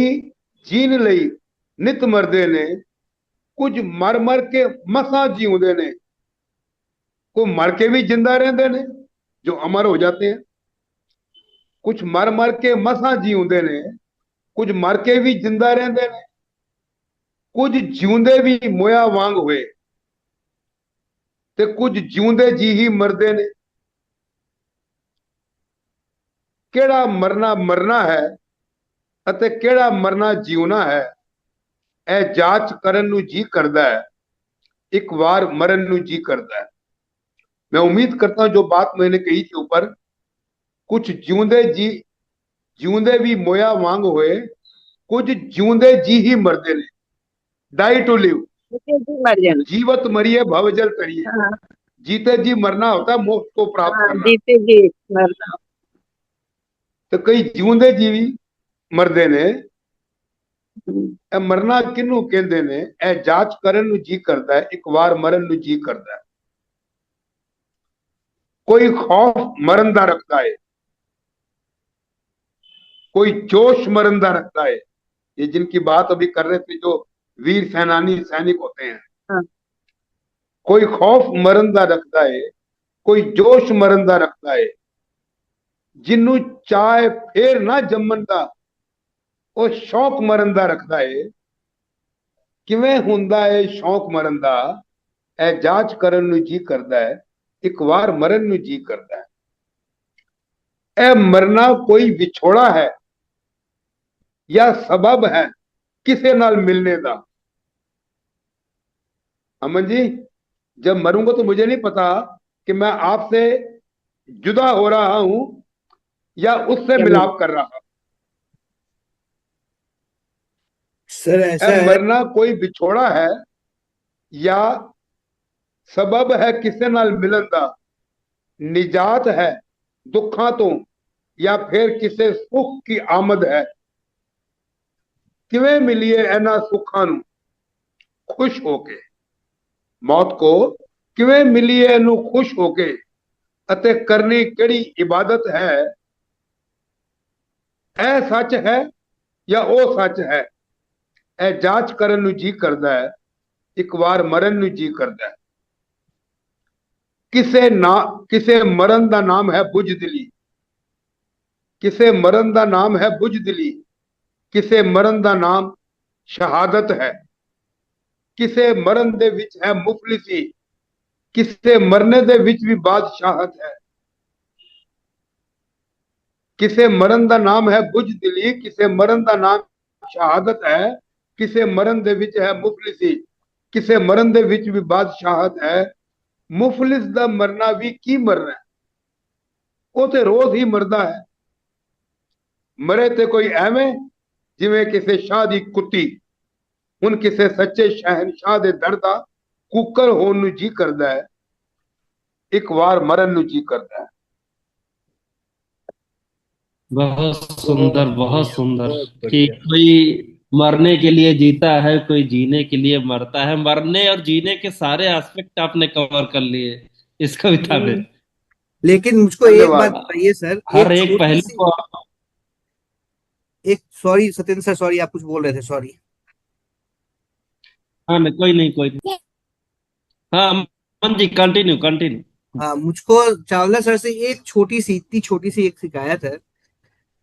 ਜੀਣ ਲਈ ਨਿਤ ਮਰਦੇ ਨੇ। ਕੁਝ ਮਰ ਮਰ ਕੇ ਮਸਾਂ ਜਿਉਂਦੇ ਨੇ, को मर के भी जिंदा रहते ने, जो अमर हो जाते हैं। कुछ मर मर के मसा जीउंदे ने, कुछ मर के भी जिंदा रहते ने, कुछ जिउंदे भी मोया वांग हुए ते कुछ जिउंदे जी ही मरदे ने। केड़ा मरना मरना है अते केड़ा मरना जीवना है, ए जांच करन नूं जी करदा है, एक बार मरन नूं जी करदा है। मैं उम्मीद करता हूं जो बात मैंने कही थी ऊपर, कुछ जिउंदे भी मोया वांग होए, कुछ जिउंदे जी ही मरदे ने। डाई टू लिव, जीते जी मर जाना। जीवत मरिए भवजल तरिए। हाँ जीते जी मरना होता है, मोक्ष को प्राप्त हाँ, करना। जीते जी मरना। तो कई जिउंदे जी भी मरदे ने। हम्म, ए मरना किनू कहंदे ने, ए जांच करन नूं जी करदा है, एक बार मरन नूं जी करदा है। कोई खौफ मरण दा रखदा है, कोई जोश मरण दा रखदा है। ये जिनकी बात अभी कर रहे थे, जो वीर सेनानी सैनिक होते हैं, हाँ कोई खौफ मरण दा रखदा है, कोई जोश मरण दा रखदा है। जिन्नू चाहे फेर ना जम्मन दा, ਉਹ ਸ਼ੌਕ ਮਰਨ ਦਾ ਰੱਖਦਾ ਏ। ਕਿਵੇਂ ਹੁੰਦਾ ਏ ਸ਼ੌਕ ਮਰਨ ਦਾ? ਇਹ ਜਾਂਚ ਕਰਨ ਨੂੰ ਜੀ ਕਰਦਾ ਹੈ, ਇੱਕ ਵਾਰ ਮਰਨ ਨੂੰ ਜੀ ਕਰਦਾ ਹੈ। ਇਹ ਮਰਨਾ ਕੋਈ ਵਿਛੋੜਾ ਹੈ या सबब है किसे नाल मिलने का? अमन जी, जब मरूंगा तो मुझे नहीं पता कि मैं आपसे जुदा हो रहा हूं या उससे मिलाप कर रहा हूं। सर ऐसा है, मरना कोई विछोड़ा है या सबब है किसे नाल मिलन दा, निजात है दुखा तो या फिर किसे सुख की आमद है। किवें मिलिए इन्हां सुखां नूं खुश होके, मौत को किवें मिलिए इनू खुश होके, अते करनी केड़ी इबादत है? ए सच है या ओ सच है? ए जांच करन नूं जी करदा है, एक बार मरन नूं जी करदा है। किसे मरण दा नाम है बुझदिली, किसे मरण दा नाम है बुझदिली, किसे मरण दा नाम शहादत है। किसे मरण दे विच है मुफलिसी, किसे मरने दे विच भी बादशाहत है। किसे मरण दा नाम है बुझदिली, किसे मरण दा नाम शहादत है। किसे मरण दे विच है मुफलिसी, किसे मरण दे विच भी बादशाहत है। मुफलिस दा मरना भी की मरना है, वो तो रोज ही मरदा है। मरे ते कोई एवें जिवें किसे शाह दी कुत्ती, हुण किसे सच्चे शहनशाह दे दर दा कुकर होण नूं जी करदा है, एक वार मरन नूं जी करदा है। बहुत सुंदर, बहुत सुंदर। बहुत कि बढ़िया। कोई मरने के लिए जीता है, कोई जीने के लिए मरता है। मरने और जीने के सारे एस्पेक्ट आपने कवर कर लिए इस कविता में। लेकिन मुझको एक बात धन्यवाद। बताइए सर, हर एक एक छोटी पहलू सी, को आप। एक, सॉरी सत्येंद्र सर, सॉरी आप कुछ बोल रहे थे, सॉरी। हाँ नहीं, कोई नहीं, कोई नहीं। हाँ अमन जी, कंटिन्यू कंटिन्यू। हाँ, मुझको चावला सर से एक छोटी सी, इतनी छोटी सी एक शिकायत है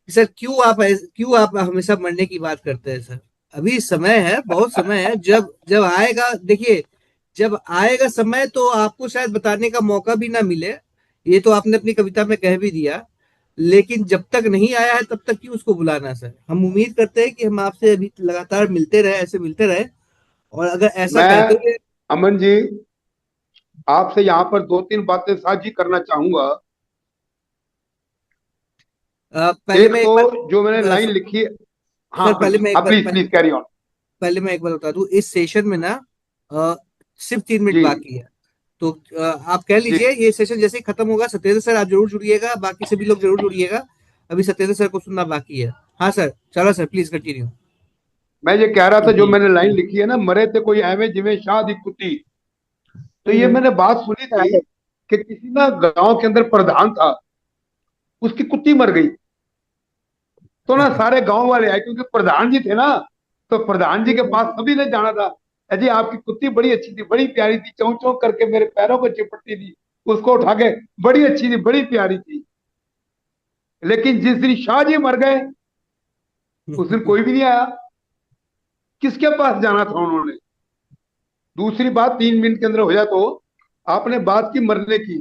कि सर क्यों आप हमेशा मरने की बात करते हैं सर? अभी समय है, बहुत समय है। जब जब आएगा, देखिए जब आएगा समय तो आपको शायद बताने का मौका भी ना मिले। ये तो आपने अपनी कविता में कह भी दिया, लेकिन जब तक नहीं आया है तब तक क्यों उसको बुलाना सर। हम उम्मीद करते हैं कि हम आपसे अभी लगातार मिलते रहे, ऐसे मिलते रहे। और अगर ऐसा कहते मैं हुए अमन जी आपसे यहाँ पर दो तीन बातें साझी करना चाहूंगा। पहले एक मैं एक तो जो मैंने बार लाइन लिखी है। हाँ सर, पहले मैं एक बार प्लीज प्लीज कैरी ऑन। पहले मैं एक बार बता दूं, इस सेशन में ना अ, सिर्फ 3 मिनट जी बाकी है। तो आप कह जी। लीजिए, ये सेशन जैसे ही खत्म होगा, सत्येंद्र सर आप जरूर जुड़िएगा, बाकी सभी लोग जरूर जुड़िएगा। अभी सत्येंद्र सर को सुनना बाकी है। हाँ सर, चलो सर, प्लीज कंटिन्यू। मैं ये कह रहा था जो जी मैंने लाइन लिखी है ना, मरे थे कोई एवे जिਵੇਂ शाह दी कुत्ती। तो ये हम्म, मैंने बात सुनी थी चालेल। कि किसी ना गांव के अंदर प्रधान था, उसकी कुत्ती मर गई। तो ना सारे गांव वाले आए क्योंकि प्रधान जी थे ना। तो प्रधान जी के हम्म, पास सभी ने जाना था। अजी आपकी कुत्ती बड़ी अच्छी थी, बड़ी प्यारी थी, चौं चौं करके मेरे पैरों को चिपटती थी। उसको उठा के, बड़ी अच्छी थी, बड़ी प्यारी थी। लेकिन जिस दिन शाह जी मर गए, उस दिन कोई भी नहीं आया। किसके पास जाना था उन्होंने। दूसरी बात 3 मिनट के अंदर हो जाए तो, आपने बात की मरने की।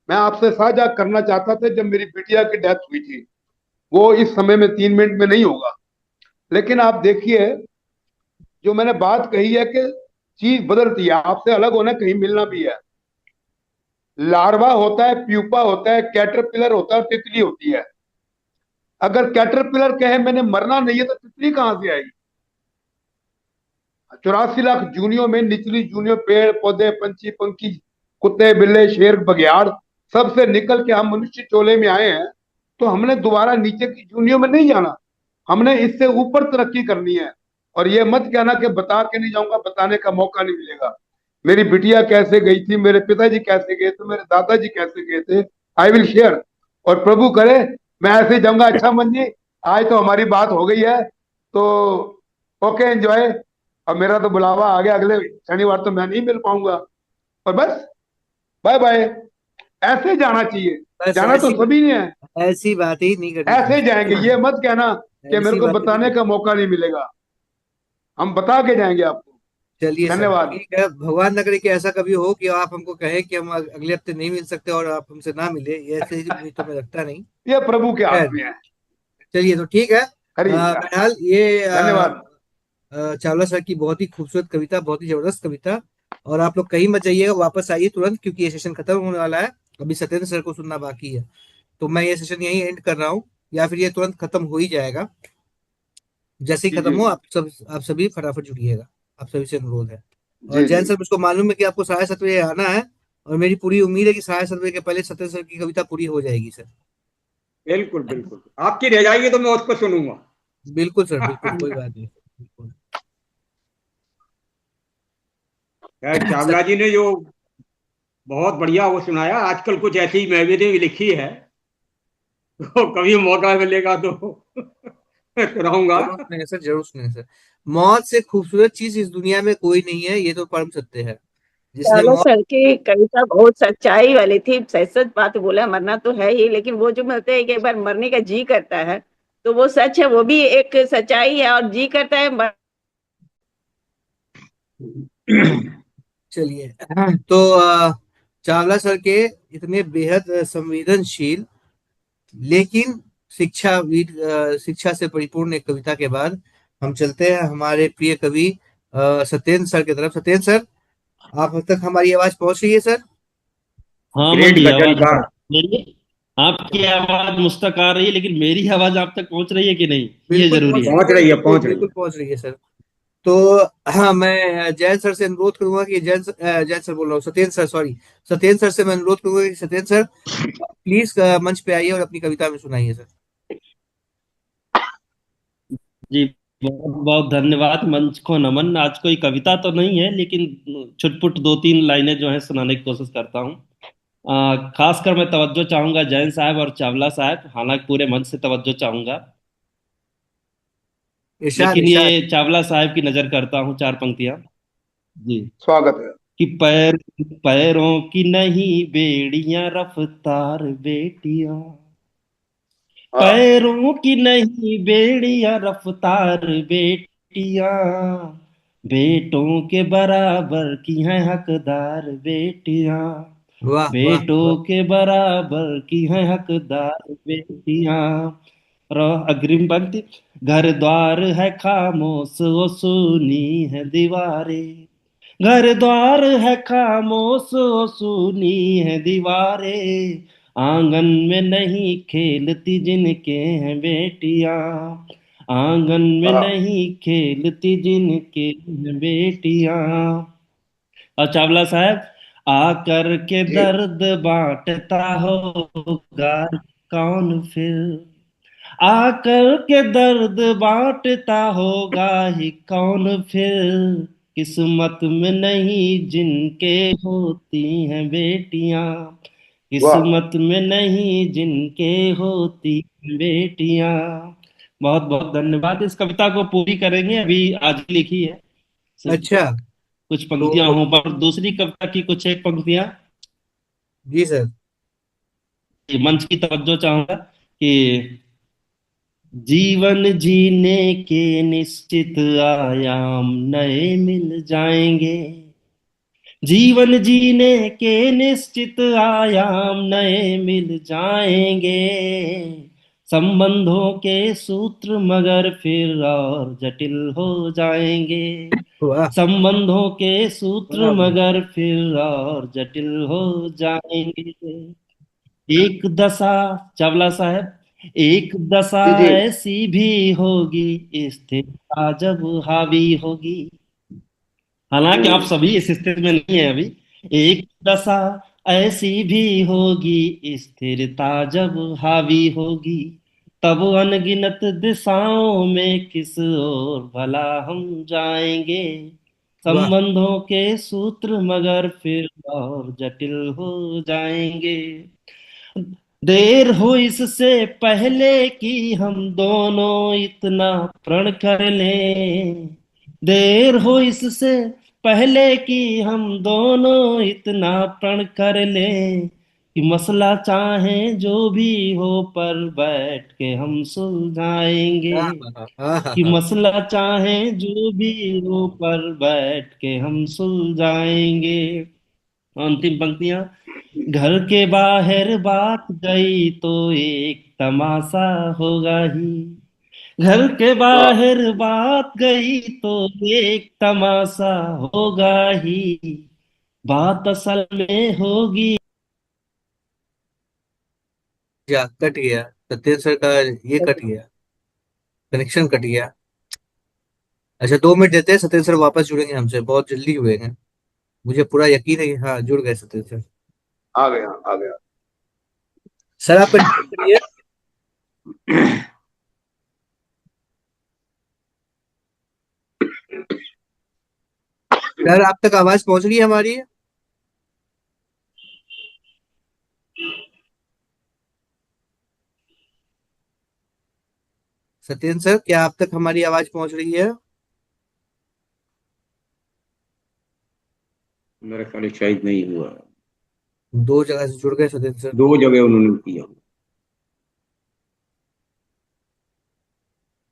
मैं आपसे साझा करना चाहता था, जब मेरी बिटिया की डेथ हुई थी, वो इस समय में 3 मिनट में नहीं होगा। लेकिन आप देखिए, जो मैंने बात कही है कि चीज बदलती है, आपसे अलग होना कहीं मिलना भी है। लार्वा होता है, प्यूपा होता है, कैटरपिलर होता है, तितली होती है। अगर कैटरपिलर कहे मैंने मरना नहीं है, तो तितली कहां से आएगी। 84 लाख जूनियों में निचली जूनियों, पेड़ पौधे पंछी पंखी, कुत्ते बिल्ले शेर बघियाड़, सबसे निकल के हम मनुष्य चोले में आए हैं। तो हमने दोबारा नीचे की जूनियों में नहीं जाना, हमने इससे ऊपर तरक्की करनी है। और ये मत कहना कि बता के नहीं जाऊंगा, बताने का मौका नहीं मिलेगा। मेरी बिटिया कैसे गई थी, मेरे पिताजी कैसे गए थे, मेरे दादाजी कैसे गए थे, आई विल शेयर। और प्रभु करे मैं ऐसे ही जाऊंगा। अच्छा मन जी, आज तो हमारी बात हो गई है, तो ओके एंजॉय। अब मेरा तो बुलावा आ गया, अगले शनिवार तो मैं नहीं मिल पाऊंगा। और बस, बाय बाय। ऐसे जाना चाहिए। बस जाना तो सभी ने है, ऐसी बात ही नहीं करनी ऐसे जाएंगे। चाहिए। ये मत कहना कि मेरे ऐसी को बातें नहीं बताने का करनी। मौका नहीं मिलेगा। हम बता के जाएंगे आपको। चलिए सर, धन्यवाद। ठीक है। भगवान न करे कि ऐसा कभी हो कि आप हमको कहें कि हम अगले हफ्ते नहीं मिल सकते और आप हमसे ना मिले। ये ऐसे उम्मीद तो मैं रखता नहीं। ये प्रभु के हाथ खैर, में है। चलिए तो ठीक है। हरी बहरहाल ये धन्यवाद। चावला सर की बहुत ही खूबसूरत कविता, बहुत ही जबरदस्त कविता। और आप लोग कहीं मत जाइएगा, वापस आइए तुरंत, क्योंकि ये सेशन खत्म होने वाला है। अभी सत्येंद्र सर को सुनना बाकी है। तो मैं ये सेशन यहीं एंड कर रहा हूँ, या फिर ये तुरंत खत्म हो ही जाएगा। जैसे ही जी खत्म जी हो, आप सभी फटाफट जुड़िएगा। आप सभी से अनुरोध है। और जी जी। जैन सर, मुझको मालूम है कि आपको 7:30 बजे आना है। और मेरी पूरी उम्मीद है कि 7:30 बजे के पहले सत्येंद्र सर की कविता पूरी हो जाएगी सर। बिल्कुल बिल्कुल, आपकी रह जाएगी तो मैं उसको सुनूंगा। बिल्कुल सर, बिल्कुल, कोई बात नहीं, बिल्कुल। खैर, सर, चावला जी ने जो बहुत बढ़िया वो सुनाया, आजकल कुछ ऐसी महफिलें भी लिखी है, तो कभी मौका मिलेगा तो सुनाऊंगा। जरूर सुनेंगे सर, जरूर सुनेंगे सर। मौत से खूबसूरत चीज इस दुनिया में कोई नहीं है, ये तो परम सत्य है। जिसने चावला मौत सर की कविता बहुत सच्चाई वाली थी। सच सच बात बोला, मरना तो है ही, लेकिन वो जो बोलते हैं कि एक बार मरने का जी करता है, तो वो सच है, वो भी एक सच्चाई है। और जी करता है चलिए, तो चावला सर के इतने बेहद संवेदनशील, लेकिन शिक्षा से परिपूर्ण एक कविता के बाद हम चलते हैं हमारे प्रिय कवि सत्येंद्र सर की तरफ। सत्येंद्र सर, आप तक हमारी आवाज पहुंच रही है सर? हाँ मन ग्रेट जी, आवाज गजलकार। मेरी, आपकी आवाज मुझ तक आ रही है, लेकिन मेरी आवाज आप तक पहुंच रही है कि नहीं, ये बिल्कुल जरूरी पहुंच है। रही है पहुंच सर, रही है, बिल्कुल पहुंच रही बिल्कुल है। पहुंच रही है सर। तो हाँ, मैं जैन सर से अनुरोध करूंगा कि जैन सर बोल रहा हूँ, Satyendra sir, sorry. Satyendra sir से मैं अनुरोध करूंगा कि सत्येंद्र सर प्लीज मंच पे आइए और अपनी कविता में सुनाइए सर। जी बहुत बहुत धन्यवाद, मंच को नमन। आज कोई कविता तो नहीं है, लेकिन छुटपुट दो तीन लाइनें जो है सुनाने की कोशिश करता हूँ। खासकर मैं तवज्जो चाहूंगा जैन साहब और चावला साहब, हालांकि पूरे मंच से तवज्जो चाहूंगा। इरशाद, लेकिन इरशाद। ये चावला साहब की नजर करता हूँ, चार पंक्तियां। जी। स्वागत है। कि पैरों की नहीं बेड़ियां, रफ्तार बेटियां। हाँ पैरों की नहीं बेड़ियां, रफ्तार बेटियां। बेटों के बराबर की हैं हकदार बेटियां, वाह वाह वाह। बेटों के बराबर की हैं हकदार बेटियां। और अग्रिम पंक्ति, घर द्वार है खामोश वो सुनी है दीवारें, घर द्वार है खामोश वो सुनी है दीवारें, आंगन में नहीं खेलती जिनके हैं बेटियां, आंगन में हाँ नहीं खेलती जिनके हैं बेटियां। और चावला साहब, आकर के जी। दर्द बांटता होगा कौन फिर, आकर के दर्द बांटता होगा ही कौन फिर, किस्मत में नहीं जिनके होती हैं बेटियां, वाह। किस्मत में नहीं जिनके होती हैं बेटियां। बहुत बहुत धन्यवाद। इस कविता को पूरी करेंगे, अभी आज ही लिखी है, सिर्फ अच्छा। कुछ तो पंक्तियां हों, पर दूसरी कविता की कुछ एक पंक्तियां। जी सर। ये मंच की तवज्जो चाहूंगा कि जीवन जीने के निश्चित आयाम नए मिल जाएंगे, जीवन जीने के निश्चित आयाम नए मिल जाएंगे, संबंधों के सूत्र मगर फिर और जटिल हो जाएंगे, वाह संबंधों के सूत्र वाह वाह। मगर फिर और जटिल हो जाएंगे। एक दशा, चावला साहब, एक दशा जी जी। ऐसी भी होगी स्थिरता जब हावी होगी, हालांकि आप हम्म। सभी इस स्थिति में नहीं है अभी, एक दशा ऐसी भी होगी स्थिरता जब हावी होगी, तब अनगिनत दिशाओं में किस ओर भला हम जाएंगे, वाह संबंधों के सूत्र मगर फिर और जटिल हो जाएंगे, देर हो इससे पहले कि हम दोनों इतना प्रण कर लें, देर हो इससे पहले कि हम दोनों इतना प्रण कर लें, कि मसला चाहे जो भी हो पर बैठ के हम सुलझाएंगे, कि हाँ। मसला चाहे जो भी हो पर बैठ के हम सुलझाएंगे। अंतिम पंक्तियां, घर के बाहर बात गई तो एक तमाशा होगा ही, घर के वाह। बाहर बात गई तो एक तमाशा होगा ही, बात असल में होगी। जा कट गया सत्येंद्र सर का। ये कट गया, कनेक्शन कट गया। अच्छा 2 मिनट देते हैं, सत्येंद्र सर वापस जुड़ेंगे हमसे, बहुत जल्दी जुड़ेंगे। मुझे पूरा यकीन है कि हाँ जुड़ गए सत्येंद्र सर। आ गया आ गया। सर आप कंटिन्यू करिए। सर आप तक आवाज पहुंच रही है हमारी? सत्येंद्र सर क्या आप तक हमारी आवाज पहुंच रही है? मेरा ख्याल है शायद नहीं हुआ। 2 जगह से जुड़ गए सत्येंद्र सर। 2 जगह उन्होंने किया।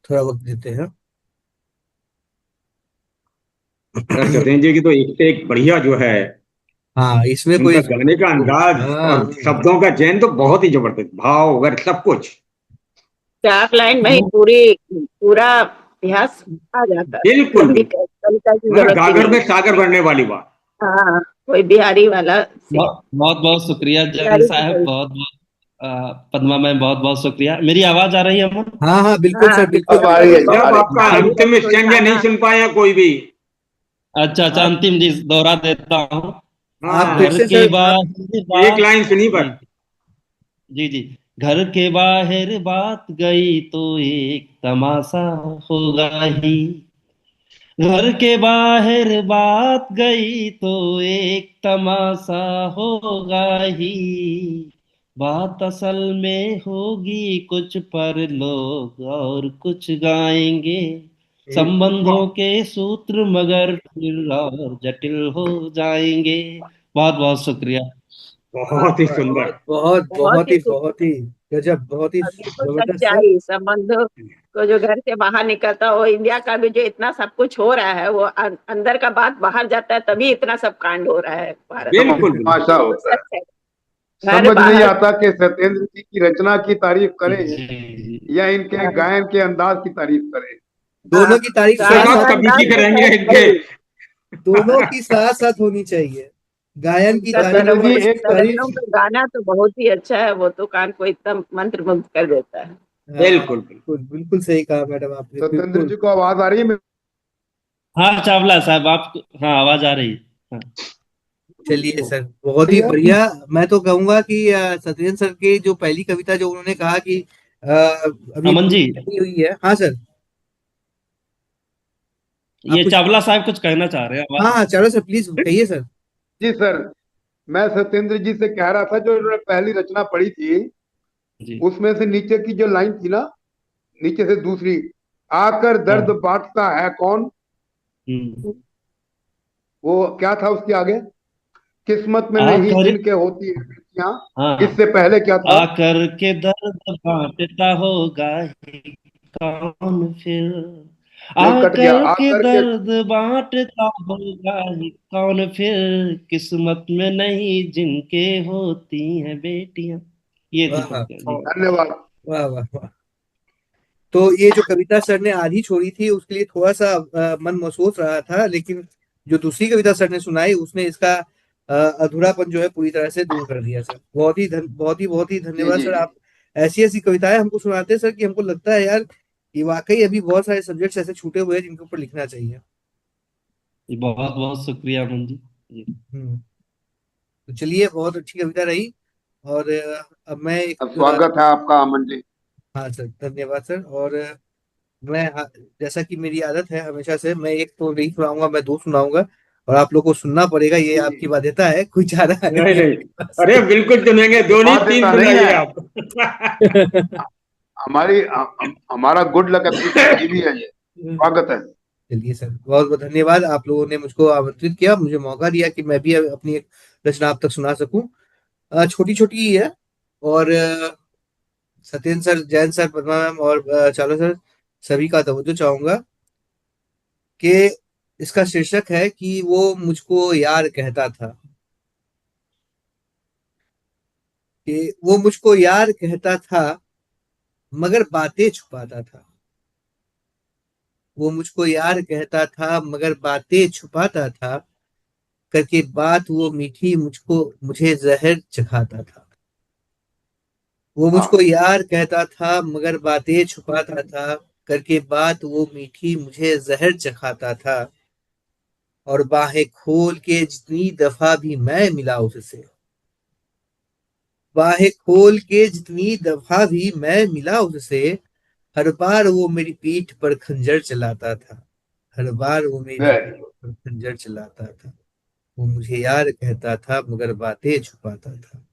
थोड़ा वक्त देते हैं। सर सत्येंद्र जी की तो एक से एक बढ़िया जो है, हाँ इसमें कोई। उनका गाने का अंदाज हाँ और शब्दों का चयन तो बहुत ही जबरदस्त, भाव वगैरह सब कुछ। 4 लाइन में ही वो पूरा इतिहास आ जाता है, बिल्कुल लंबी बिल्कुल। कविता की मतलब जरूरत ही गागर नहीं में है। सागर भरने वाली बात। हाँ, कोई बिहारी वाला सीन, बहुत बहुत बहुत शुक्रिया जैन बिहारी की साहब, कविता। बहुत बहुत पद्मा मैम, बहुत बहुत शुक्रिया। मेरी आवाज आ रही है अमन? हाँ हाँ बिल्कुल हाँ, सर बिल्कुल अब आ रही कभी है बिल्कुल। जी आ बहुत जब रही आपका अच्छा लगा अंतिम स्टैंजा नहीं सुलझाना। सुन पाया कोई भी। अच्छा अच्छा, आप अंतिम जी दोहरा देता हूँ। आप फिर हाँ, घर से के सर आप। बाहर एक बात, लाइन सुनी जी बस। जी जी, घर के बाहर बात गई तो एक तमाशा होगा ही, घर के बाहर बात गई तो एक तमाशा होगा ही, बात असल में होगी कुछ पर लोग और कुछ गाएंगे, संबंधों के सूत्र मगर फिर और जटिल हो जाएंगे। बहुत बहुत शुक्रिया। वाह बहुत ही वाह, सुंदर। बहुत बहुत बहुत बहुत ही ही खूब, बहुत ही गजब, बहुत ही और बिल्कुल जबरदस्त सर। सच्चाई, संबंधों तो जो घर से बाहर निकलता वो इंडिया का भी जो इतना सब कुछ हो रहा है वो अंदर का बात बाहर जाता है तभी इतना सब कांड हो रहा है भारत में। बिल्कुल बिल्कुल। तमाशा ये तो होता है। सच है। घर समझ नहीं बाहर। आता कि सत्येंद्र जी की रचना की तारीफ करें जी जी। या इनके हाँ, गायन के अंदाज की तारीफ करें। हाँ, दोनों की तारीफ साथ गायन दोनों का साथ कभी होनी अंदाज भी तो चाहिए। करेंगे खैर है इनके। ही। दोनों की साथ साथ होनी चाहिए। गायन की उनका तारीफ सत्येंद्र जी और इसकी एक तारीफ। सदनों का गाना तो बहुत ही अच्छा है, वो तो कान को एकदम मंत्रमुग्ध कर देता है। हाँ बिल्कुल बिल्कुल। बिल्कुल बिल्कुल सही कहा मैडम आपने, सत्येंद्र बिल्कुल। जी को आवाज आ रही है? हाँ चावला साहब आप, हाँ आवाज आ रही है। हाँ चलिए सर, बहुत ही है बढ़िया। मैं तो कहूंगा कि सत्येंद्र सर की जो पहली कविता जो उन्होंने कहा कि अभी अमन जी, पूरी नहीं हुई है। हाँ सर, आप ये कुछ। चावला साहब कुछ कहना चाह रहे हैं, हाँ आवाज। हाँ, चलो सर, प्लीज कहिए सर। जी सर, मैं सत्येंद्र जी से कह रहा था जो उन्होंने पहली रचना पढ़ी थी जी। उसमें से नीचे की जो लाइन थी ना, नीचे से दूसरी, आकर दर्द हाँ। बांटता है कौन, हम्म। वो क्या था उसके आगे? किस्मत में नहीं आकर, जिनके होती है बेटियां। हाँ, इससे पहले क्या था? आकर के दर्द बांटता होगा ही कौन फिर, नहीं, कट गया। आकर के आकर के, दर्द बांटता होगा ही कौन फिर, किस्मत में नहीं जिनके होती हैं बेटियां। ये थी वाह पंक्तियाँ जी। धन्यवाद। वाह वाह वाह। तो ये जो कविता सर ने आधी छोड़ी थी उसके लिए थोड़ा सा मन महसूस रहा था, लेकिन जो दूसरी कविता सर ने सुनाई उसने इसका अधूरापन जो है पूरी तरह से दूर कर दिया सर। बहुत ही जी धन्यवाद जी सर। जी। आप ऐसी ऐसी कविताएं हमको सुनाते हैं सर कि हमको लगता है यार कि वाकई अभी बहुत सारे सब्जेक्ट्स ऐसे छूटे हुए हैं जिनके ऊपर लिखना चाहिए। बहुत बहुत शुक्रिया अमन जी। जी। हम्म। तो चलिए, बहुत अच्छी कविता रही। और अब मैं एक अब स्वागत है आपका अमन जी। हाँ सर, धन्यवाद सर। और मैं जैसा कि मेरी आदत है हमेशा से, मैं एक तो नहीं सुनाऊंगा, मैं दो सुनाऊंगा। और आप लोग को सुनना पड़ेगा, ये जी जी। आपकी बाध्यता है, कोई चारा नहीं नहीं है नहीं, आपके पास। अरे बिल्कुल सुनेंगे, दो नहीं तीन बाध्यता नहीं सुनाइए है, आप। हमारा गुड लक एप्लीकेशन भी है ये। स्वागत है। चलिए सर, बहुत बहुत धन्यवाद। आप लोगों ने मुझको आमंत्रित किया, मुझे मौका दिया कि मैं भी अपनी एक रचना आप तक सुना सकूं। छोटी छोटी ही है। और Satyendra sir, Jain sir, Padma ma'am और चावला सर, सभी का तवज्जो चाहूंगा कि इसका शीर्षक है कि वो मुझको यार कहता था। कि वो मुझको यार कहता था मगर बातें छुपाता था। वो मुझको यार कहता था मगर बातें छुपाता था। करके बात वो मीठी मुझको मुझे जहर चखाता था। वो मुझको हाँ यार कहता था मगर बातें छुपाता था। करके बात वो मीठी मुझे जहर चखाता था। और बाहें खोल के जितनी दफा भी मैं मिला उससे, बाहें खोल के जितनी दफा भी मैं मिला उससे, हर बार वो मेरी पीठ पर खंजर चलाता था। हर बार वो मेरी पीठ वेरी पर खंजर चलाता था। वो मुझे यार कहता था मगर बातें छुपाता था।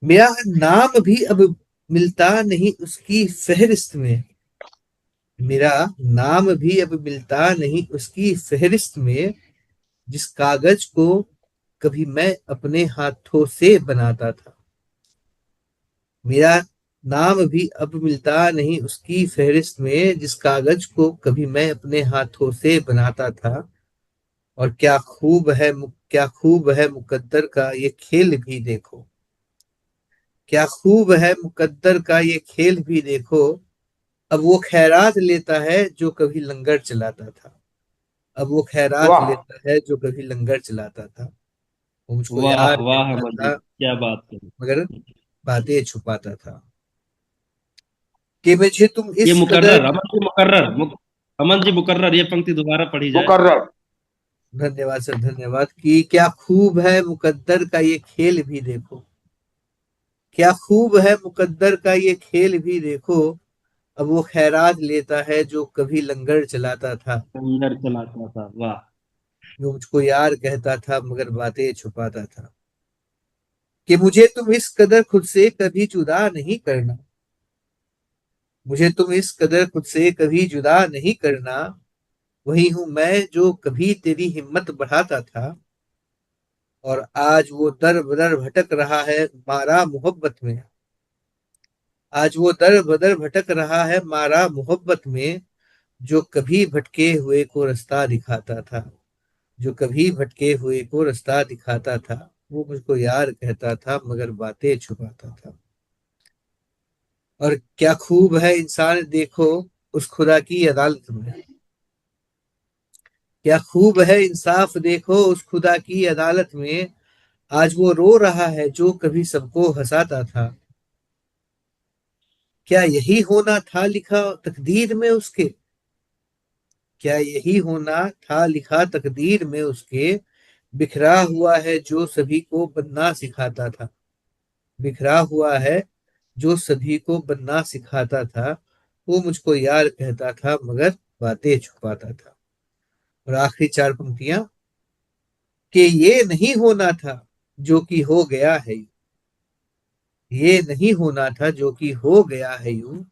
मेरा नाम भी अब मिलता नहीं उसकी फहरिस्त में। मेरा नाम भी अब मिलता नहीं उसकी फहरिस्त में। जिस कागज को कभी मैं अपने हाथों से बनाता था। मेरा नाम भी अब मिलता नहीं उसकी फहरिस्त में। जिस कागज को कभी मैं अपने हाथों से बनाता था। और क्या खूब है मुकद्दर का ये खेल भी देखो। क्या खूब है मुकद्दर का ये खेल भी देखो। अब वो खैरात लेता है जो कभी लंगर चलाता था। अब वो खैरात वाह। लेता है जो कभी लंगर चलाता था। वो मुझको वाह यार वाह कहता अमन जी, था क्या बात है। मगर बातें छुपाता था। कि मुझे तुम ये इस कदर। मुकर्रर, अमन जी मुकर्रर, अमन जी मुकर्रर, ये पंक्ति दोबारा पढ़ी जाए। मुकर्रर। धन्यवाद सर, धन्यवाद। कि क्या खूब है मुकद्दर का ये खेल भी देखो। क्या खूब है मुकद्दर का ये खेल भी देखो। अब वो खैरात लेता है जो कभी लंगर चलाता था। अंदर चलाता था, वाह। जो मुझको यार कहता था मगर बातें छुपाता था। कि मुझे तुम इस कदर खुद से कभी जुदा नहीं करना। मुझे तुम इस कदर खुद से कभी जुदा नहीं करना। वही हूं मैं जो कभी तेरी हिम्मत बढ़ाता था। और आज वो दर बदर भटक रहा है मारा मोहब्बत में। आज वो दर बदर भटक रहा है मारा मोहब्बत में, जो कभी भटके हुए को रास्ता दिखाता था। जो कभी भटके हुए को रास्ता दिखाता था, वो मुझको यार कहता था मगर बातें छुपाता था। और क्या खूब है इंसान देखो उस खुदा की अदालत में। क्या खूब है इंसाफ देखो उस खुदा की अदालत में। आज वो रो रहा है जो कभी सबको हंसाता था। क्या यही होना था लिखा तकदीर में उसके। क्या यही होना था लिखा तकदीर में उसके। बिखरा हुआ है जो सभी को बनना सिखाता था। बिखरा हुआ है जो सभी को बनना सिखाता था। वो मुझको यार कहता था मगर बातें छुपाता था। और आखिरी चार पंक्तियां, कि ये नहीं होना था जो कि हो गया है यूं। ये नहीं होना था जो कि हो गया है यूं।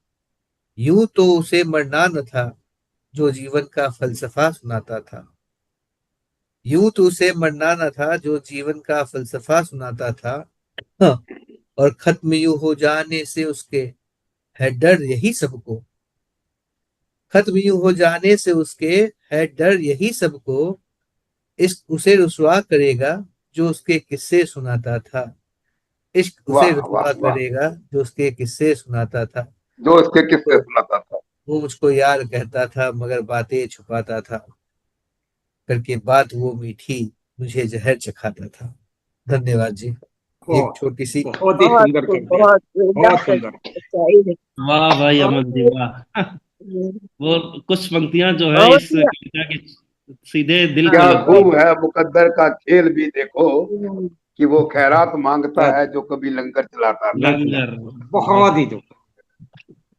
यूं तो उसे मरना न था जो जीवन का फलसफा सुनाता था। यूं तो उसे मरना न था जो जीवन का फलसफा सुनाता था। हाँ, और खत्म यूं हो जाने से उसके है डर यही सबको। खत्म यूं हो जाने से उसके है डर यही सबको। इश्क उसे रुसवा करेगा जो उसके किस्से सुनाता था। इश्क उसे वाह वाह रुसवा वाह, करेगा जो उसके किस्से सुनाता था। जो उसके किस्से तो सुनाता था। वो मुझको यार कहता था मगर बातें छुपाता था। करके बात वो मीठी मुझे जहर चखाता था। धन्यवाद जी। एक बहुत छोटी सी। बहुत ही बहुत सुंदर खूब, कर दिया। बहुत जोरदार बहुत सुंदर। सच्चाई है। वाह भाई और अमन जी वाह। वो कुछ पंक्तियां जो है बहुत इस ही कविता की सीधे दिल को क्या लग गई। खूब है मुकद्दर का खेल भी देखो, कि वो खैरात मांगता क्या है जो कभी लंगर चलाता था। लग गया। लंगर। बहुत ही जो,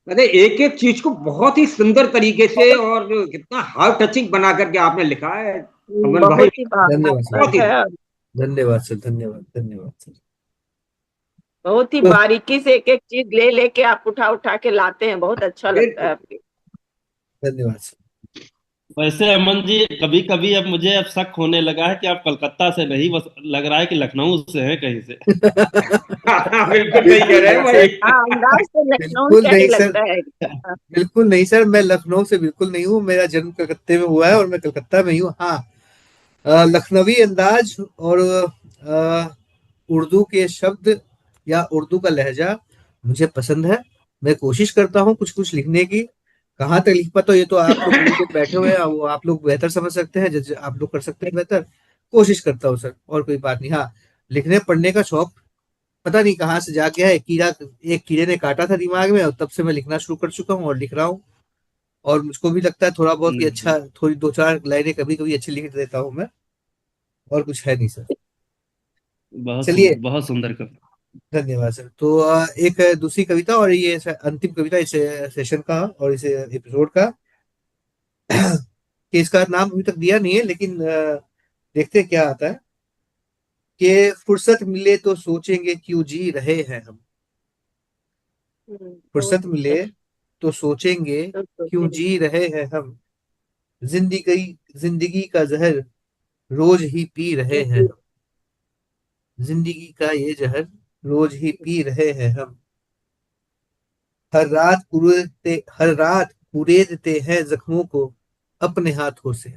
अरे एक एक चीज को बहुत ही सुंदर तरीके से और कितना हार्ट टचिंग बना करके आपने लिखा है अमन भाई। बहुत ही धन्यवाद सर। बहुत भावनात्मक ही। है और धन्यवाद सर। धन्यवाद धन्यवाद सर। बहुत ही तो बारीकी से एक एक चीज ले लेके आप उठा उठा के लाते हैं, बहुत अच्छा लगता है बिल्कुल। आपके। धन्यवाद सर। वैसे अमन जी कभी कभी अब मुझे अब शक होने लगा है कि आप कलकत्ता से नहीं, बस लग रहा है कि लखनऊ से हैं कहीं से। बिल्कुल सही कह बिल्कुल रहे हैं नहीं भाई। सर। हाँ, अंदाज से लखनऊ बिल्कुल का ही नहीं सर। लगता है। हाँ, बिल्कुल नहीं सर, मैं लखनऊ से बिल्कुल नहीं हूँ। मेरा जन्म कलकत्ते में हुआ है और मैं कलकत्ता में ही हूँ। हाँ, लखनवी अंदाज और उर्दू के शब्द या उर्दू का लहजा मुझे पसंद है। मैं कोशिश करता हूँ कुछ कुछ लिखने की। कहाँ तक लिख पाता हूँ ये तो आप लोग पूरी दिन बैठे हुए हैं, वो आप लोग बेहतर समझ सकते हैं, जैसे आप लोग कर सकते हैं बेहतर। कोशिश करता हूँ सर, और कोई बात नहीं। हाँ, लिखने पढ़ने का शौक पता नहीं कहाँ से जा गया है। कीड़ा, एक कीड़े ने काटा था दिमाग में और तब से मैं लिखना शुरू कर चुका हूँ और लिख रहा हूँ। और मुझको भी लगता है थोड़ा बहुत कि हम्म, अच्छा, थोड़ी दो चार लाइनें कभी कभी अच्छी लिख देता हूँ मैं। और कुछ है नहीं सर। बहुत चलिए, सुंदर, बहुत सुंदर कविता। धन्यवाद सर। तो एक दूसरी कविता, और ये अंतिम कविता इस सेशन का और इस एपिसोड का, कि इसका नाम अभी तक दिया नहीं है, लेकिन देखते हैं क्या आता है। कि फुर्सत मिले तो सोचेंगे क्यों जी रहे हैं हम। बहुत फुर्सत ही मिले सही। तो सोचेंगे तो क्यों सोचेंगे। जी रहे हैं हम। जिंदगी जिंदगी का जहर रोज ही पी रहे हैं हम। जिंदगी का ये जहर रोज ही पी रहे हैं हम। हर रात कुरेदते हैं जख्मों को अपने हाथों से।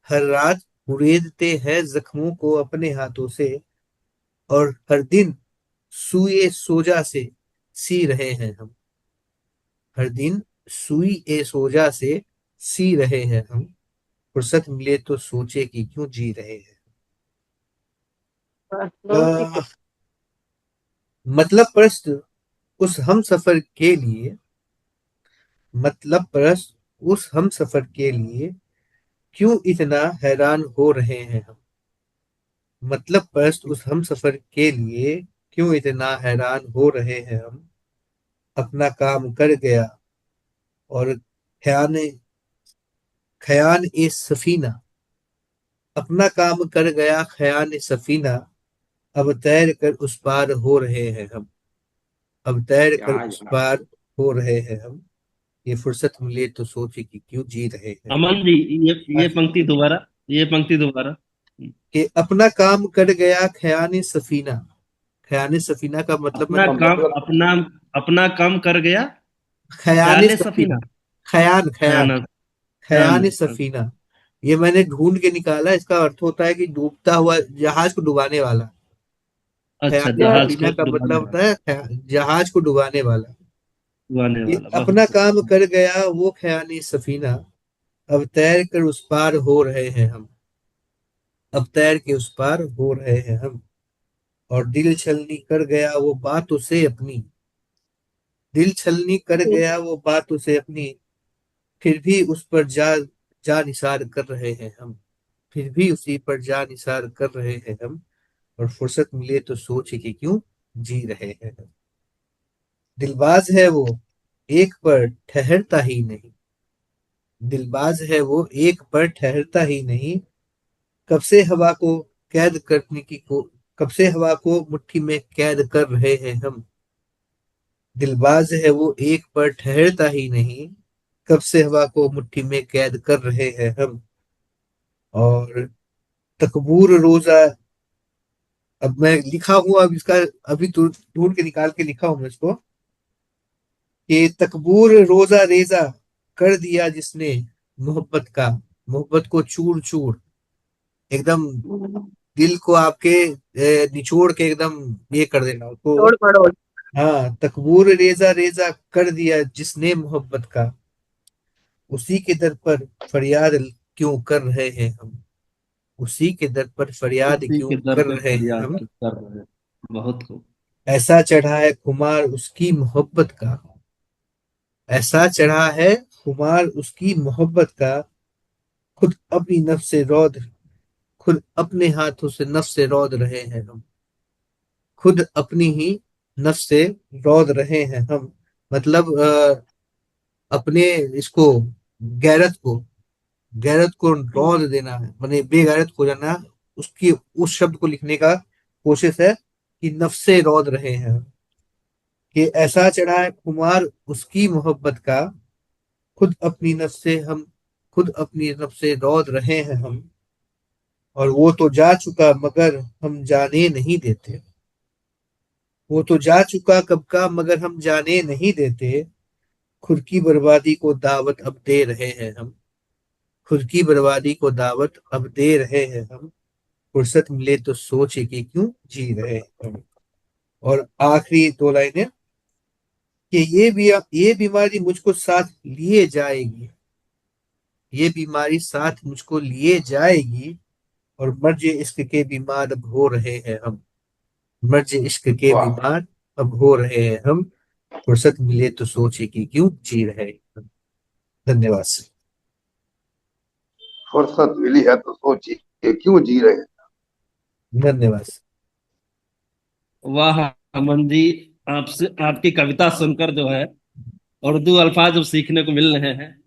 हर रात कुरेदते हैं जख्मों को अपने हाथों से। और हर दिन सुई सोजा से सी रहे हैं हम। हर दिन सुई ए सोजा से सी रहे हैं हम। फुर्सत मिले तो सोचे कि क्यों जी रहे हैं। बहुत ही खूब। मतलब प्रश्न उस हम सफर के लिए। मतलब प्रश्न उस हम सफर के लिए क्यों इतना हैरान हो रहे हैं हम। मतलब प्रश्न उस हम सफर के लिए क्यों इतना हैरान हो रहे हैं हम। अपना काम कर गया और खयान खयान ए सफीना। अपना काम कर गया खयान सफीना। अब तैर कर उस पार हो रहे हैं हम। अब तैर कर क्या उस यार। पार हो रहे हैं हम। ये फुर्सत मिले तो सोचे कि क्यों जी रहे हैं। अमन जी ये पंक्ति दोबारा, ये पंक्ति दोबारा। कि अपना काम कर गया खयान सफीना। खयाने सफीना का मतलब अपना मैंने काम मतलब अपना अपना काम कर गया खयाने ख्याल सफीना, सफीना। खयान खयान, खयाना। ख्याल। खयाने सफीना। ये मैंने ढूंढ के निकाला, इसका अर्थ होता है कि डूबता हुआ जहाज को डुबाने वाला। अच्छा, खयाने जहाज सफीना को का डुबाने मतलब वाला। होता है जहाज को डुबाने वाला। डुबाने ये वाला, बहुत अपना खूब। काम कर गया वो खयानी सफीना, अब तैर कर उस पार हो रहे हैं हम। अब तैर के उस पार हो रहे हैं हम। और दिल छलनी कर गया वो बात उसे अपनी, दिल छलनी कर गया वो बात उसे अपनी, फिर भी उस पर जा जा निसार कर रहे हैं हम। फिर भी उसी पर जा निसार कर रहे हैं हम। और फुर्सत मिले तो सोच कि क्यों जी रहे हैं हम। दिलबाज है वो एक पर ठहरता ही नहीं, दिलबाज है वो एक पर ठहरता ही नहीं। कब से हवा को कैद करने की को कब से हवा को मुट्ठी में कैद कर रहे हैं हम। दिलबाज है वो एक पर ठहरता ही नहीं, कब से हवा को मुट्ठी में कैद कर रहे हैं हम। और तकबूर रोजा, अब मैं लिखा हूं, अब इसका अभी ढूंढ के निकाल के लिखा हूं मैं इसको, कि तकबूर रोजा रेजा कर दिया जिसने मोहब्बत का, मोहब्बत को चूर चूर, एकदम दिल को आपके निचोड़ के एकदम ये कर देना उसको। तोड़ मरोड़। हाँ, तकबूर रेजा रेजा कर दिया जिसने मोहब्बत का, उसी के दर पर फरियाद क्यों कर रहे हैं हम। उसी के दर पर फरियाद उसी क्यों के दर कर पे रहे हैं फरियाद हम। कर रहे हैं। बहुत खूब। ऐसा चढ़ा है खुमार उसकी मोहब्बत का, ऐसा चढ़ा है खुमार उसकी मोहब्बत का, खुद अपनी नफ्स से रौद, खुद अपने हाथों से नफ्स से रौद रहे हैं हम। खुद अपनी ही नफ्स से रौद रहे हैं हम। मतलब अपने इसको, गैरत को, गैरत को रौद देना है, माने बेगैरत हो जाना। उसकी उस शब्द को लिखने का कोशिश है कि नफ्स से रौद रहे हैं, कि ऐसा चढ़ा है खुमार उसकी मोहब्बत का, खुद अपनी नफ्स से हम, खुद अपनी नफ्स से रौद रहे हैं हम। और वो तो जा चुका मगर हम जाने नहीं देते, वो तो जा चुका कब का मगर हम जाने नहीं देते। खुद की बर्बादी को दावत अब दे रहे हैं हम, खुद की बर्बादी को दावत अब दे रहे हैं हम। फुर्सत मिले तो सोचे कि क्यों जी रहे हैं हम। और आखिरी दो लाइनें, कि ये बीमारी मुझको साथ लिए जाएगी, ये बीमारी साथ मुझको लिए जाएगी। और मर्ज इश्क के बीमार अब हो रहे हैं हम, मर्ज इश्क के वाह, बीमार अब हो रहे हैं हम। फुर्सत मिले तो सोचे कि क्यों जी रहे हैं हम। धन्यवाद सर। फुर्सत मिली है तो सोचिए क्यों जी रहे हैं। धन्यवाद सर। वाह अमन जी, आपसे आपकी कविता सुनकर जो है उर्दू अल्फाज अब सीखने को मिल रहे हैं।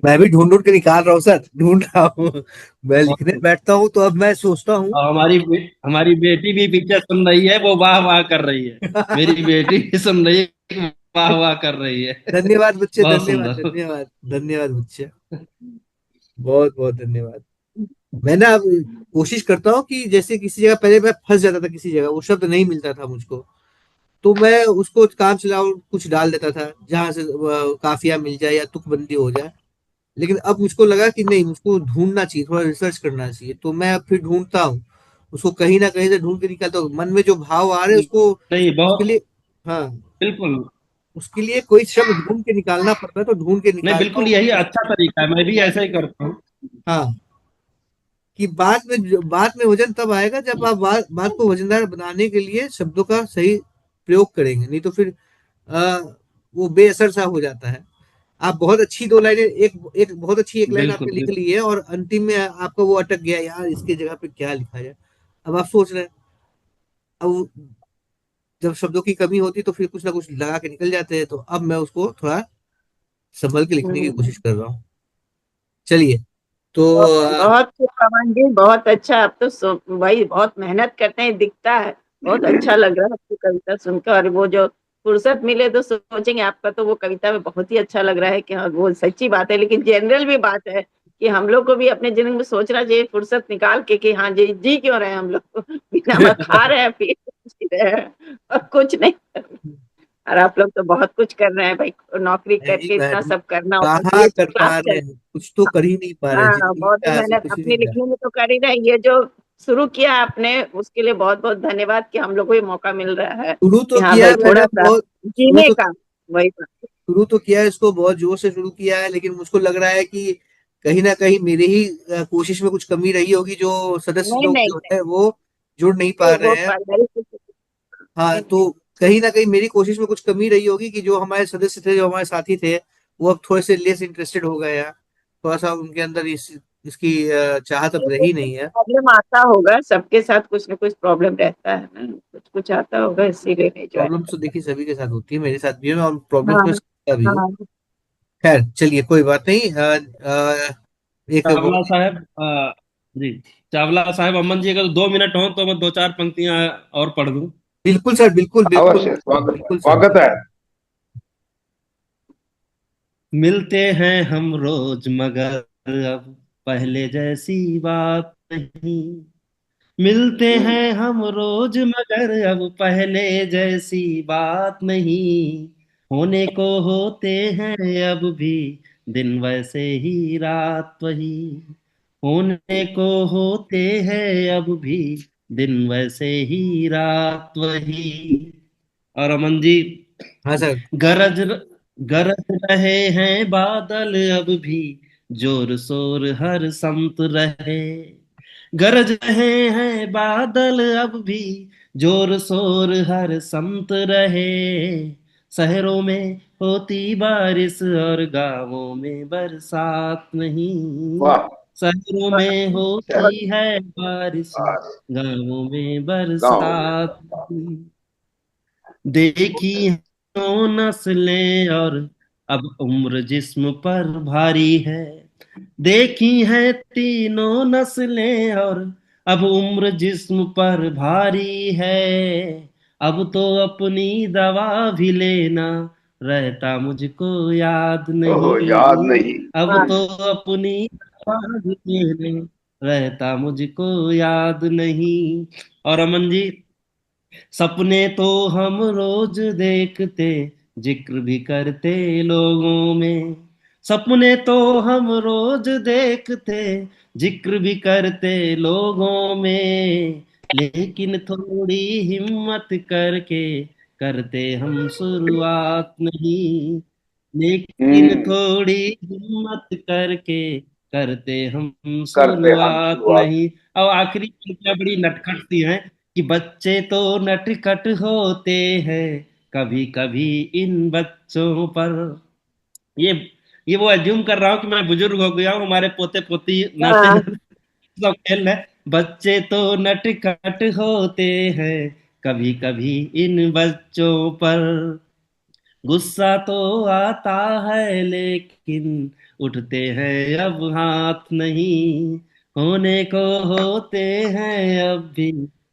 मैं भी ढूंढ ढूंढ के निकाल रहा हूँ सर, ढूंढ रहा हूँ। मैं बहुत लिखने खूब। बैठता हूँ तो अब मैं सोचता हूँ। और हमारी बेटी भी पीछे सुन रही है, वो वाह वाह कर रही है। मेरी बेटी भी सुन रही है, वाह वाह कर रही है। धन्यवाद बच्चे, बहुत धन्यवाद सुंदर। धन्यवाद धन्यवाद बच्चे, बहुत बहुत धन्यवाद। मैं ना अब कोशिश करता हूँ कि जैसे किसी जगह पहले मैं फंस जाता था, किसी जगह वो शब्द नहीं मिलता था मुझको, तो मैं उसको काम चलाओ कुछ डाल देता था जहां से काफिया मिल जाए या तुकबंदी हो जाए। लेकिन अब मुझको लगा कि नहीं, मुझको ढूंढना चाहिए, थोड़ा रिसर्च करना चाहिए, तो मैं अब फिर ढूंढता हूँ उसको, कहीं ना कहीं से ढूंढ के निकालता हूँ, मन में जो भाव आ रहे हैं उसको, नहीं, उसके बहुत लिए, हाँ, बिल्कुल। उसके लिए कोई शब्द ढूंढ के निकालना पड़ता है तो ढूंढ के नहीं, निकालता बिल्कुल हूँ। यही अच्छा तरीका है, मैं भी ऐसा ही करता हूँ। हाँ, कि बात में वजन तब आएगा जब आप बात को वजनदार बनाने के लिए शब्दों का सही प्रयोग करेंगे, नहीं तो फिर आ, वो बेअसर सा हो जाता है। आप बहुत अच्छी दो लाइनें, एक एक बहुत अच्छी एक लाइन बिल्कुल आपने लिख बिल्कुल। ली है, और अंतिम में आपका वो अटक गया, यार इसके जगह पे क्या लिखा जाए। अब आप सोच रहे हैं, अब जब शब्दों की कमी होती है तो फिर कुछ ना कुछ लगा के निकल जाते हैं, तो अब मैं उसको थोड़ा संभल के लिखने की कोशिश कर रहा हूँ। चलिए, तो बहुत खूब पवन जी, बहुत अच्छा। आप तो भाई बहुत मेहनत करते हैं, दिखता है। बहुत अच्छा लग रहा है आपकी कविता सुनकर। और वो जो फुर्सत मिले तो सोचेंगे, आपका तो वो कविता में बहुत ही अच्छा लग रहा है कि हाँ वो सच्ची बात है। लेकिन जनरल भी बात है कि हम लोग को भी अपने जिंदगी में सोचना चाहिए फुर्सत निकाल के कि हाँ जी जी क्यों रहे हैं हम लोग बिना खा रहे हैं फिर। जी रहे हैं और कुछ नहीं कर रहे। और आप लोग तो बहुत कुछ कर रहे हैं भाई, नौकरी नहीं करके इतना मैडम, सब करना और कहाँ ये कर क्लास पा चल। रहे हैं, कुछ तो कर ही नहीं पा रहे हैं, हाँ, जिंदगी बहुत ही क्या ऐसे मेहनत कुछ ही अपने नहीं है। लिखने में तो कर ही रहे हैं। ये जो शुरू किया आपने उसके लिए बहुत बहुत धन्यवाद कि हम लोग को ये मौका मिल रहा है शुरू तो कि हाँ किया भाई है थोड़ा मैडम सा बहुत, शुरू जीने तो का। वही बात। शुरू तो किया है, इसको बहुत जोर से शुरू किया है, लेकिन मुझको लग रहा है कि कहीं ना कहीं मेरी ही कोशिश में कुछ कमी रही होगी, जो सदस्य नहीं लोग नहीं जो है वो जुड़ नहीं पा नहीं, वो रहे हैं। पारिवारिक हाँ, तो कहीं ना कहीं मेरी कोशिश में कुछ कमी रही होगी कि जो हमारे सदस्य थे, जो हमारे साथी थे, वो अब थोड़े से लेस इंटरेस्टेड हो गए हैं। थोड़ा सा उनके अंदर इसकी चाहत अब रही नहीं है। प्रॉब्लम आता होगा, सबके साथ कुछ ना कुछ प्रॉब्लम रहता है ना, कुछ कुछ आता होगा इसीलिए नहीं ज्वाइन प्रॉब्लम्स तो करता। देखिए सभी के साथ होती है, मेरे साथ भी है, मैं और प्रॉब्लम्स हाँ में समझता भी हूँ। हाँ। खैर चलिए, कोई बात नहीं। एक चावला साहब, जी, चावला साहब, अमन जी, अगर 2 मिनट हो तो मैं 2 4 पंक्तियां और पढ़ दूं। बिल्कुल सर, बिल्कुल बिल्कुल अवश्य, स्वागत है, बिल्कुल सर। स्वागत है। मिलते हैं हम रोज मगर अब पहले जैसी बात नहीं। मिलते हम्म, हैं हम रोज मगर अब पहले जैसी बात नहीं। होने को होते हैं अब भी दिन वैसे ही रात वही। होने को होते हैं अब भी दिन वैसे ही रात वही। और अमन जी, हाँ सर। गरज गरज रहे हैं बादल अब भी, जोर शोर हर संत रहे। गरज रहे हैं बादल अब भी, जोर शोर हर संत रहे। शहरों में होती बारिश और गांवों में बरसात नहीं। वाह। शहरों में बहुत होती है बारिश, बस, गांवों में गाँव में बरसात नहीं। देखी हो नस्लें और अब उम्र जिस्म पर भारी है। देखी है तीनों नस्लें और अब उम्र जिस्म पर भारी है। अब तो अपनी दवा भी लेना रहता मुझको याद ओहो, याद नहीं। नहीं। अब हाँ तो अपनी दवा भी लेने रहता मुझको याद नहीं। और अमन जी, सपने तो हम रोज देखते, जिक्र भी करते लोगों में। सपने तो हम रोज देखते, जिक्र भी करते लोगों में। लेकिन थोड़ी हिम्मत करके करते हम शुरुआत नहीं। लेकिन हम्म, थोड़ी हिम्मत करके करते हम करते हम शुरुआत शुरुआत। नहीं। और आखिरी पंक्तियां बड़ी नटखट सी हैं कि बच्चे तो नटखट होते हैं कभी कभी इन बच्चों पर। ये ये वो एज्यूम कर रहा हूँ कि मैं बुजुर्ग हो गया हूँ, हमारे पोते पोती नाते हाँ। नाते सब खेल है। बच्चे तो नटखट होते हैं कभी कभी इन बच्चों पर। गुस्सा तो आता है लेकिन उठते हैं अब हाथ नहीं। होने को होते हैं अब भी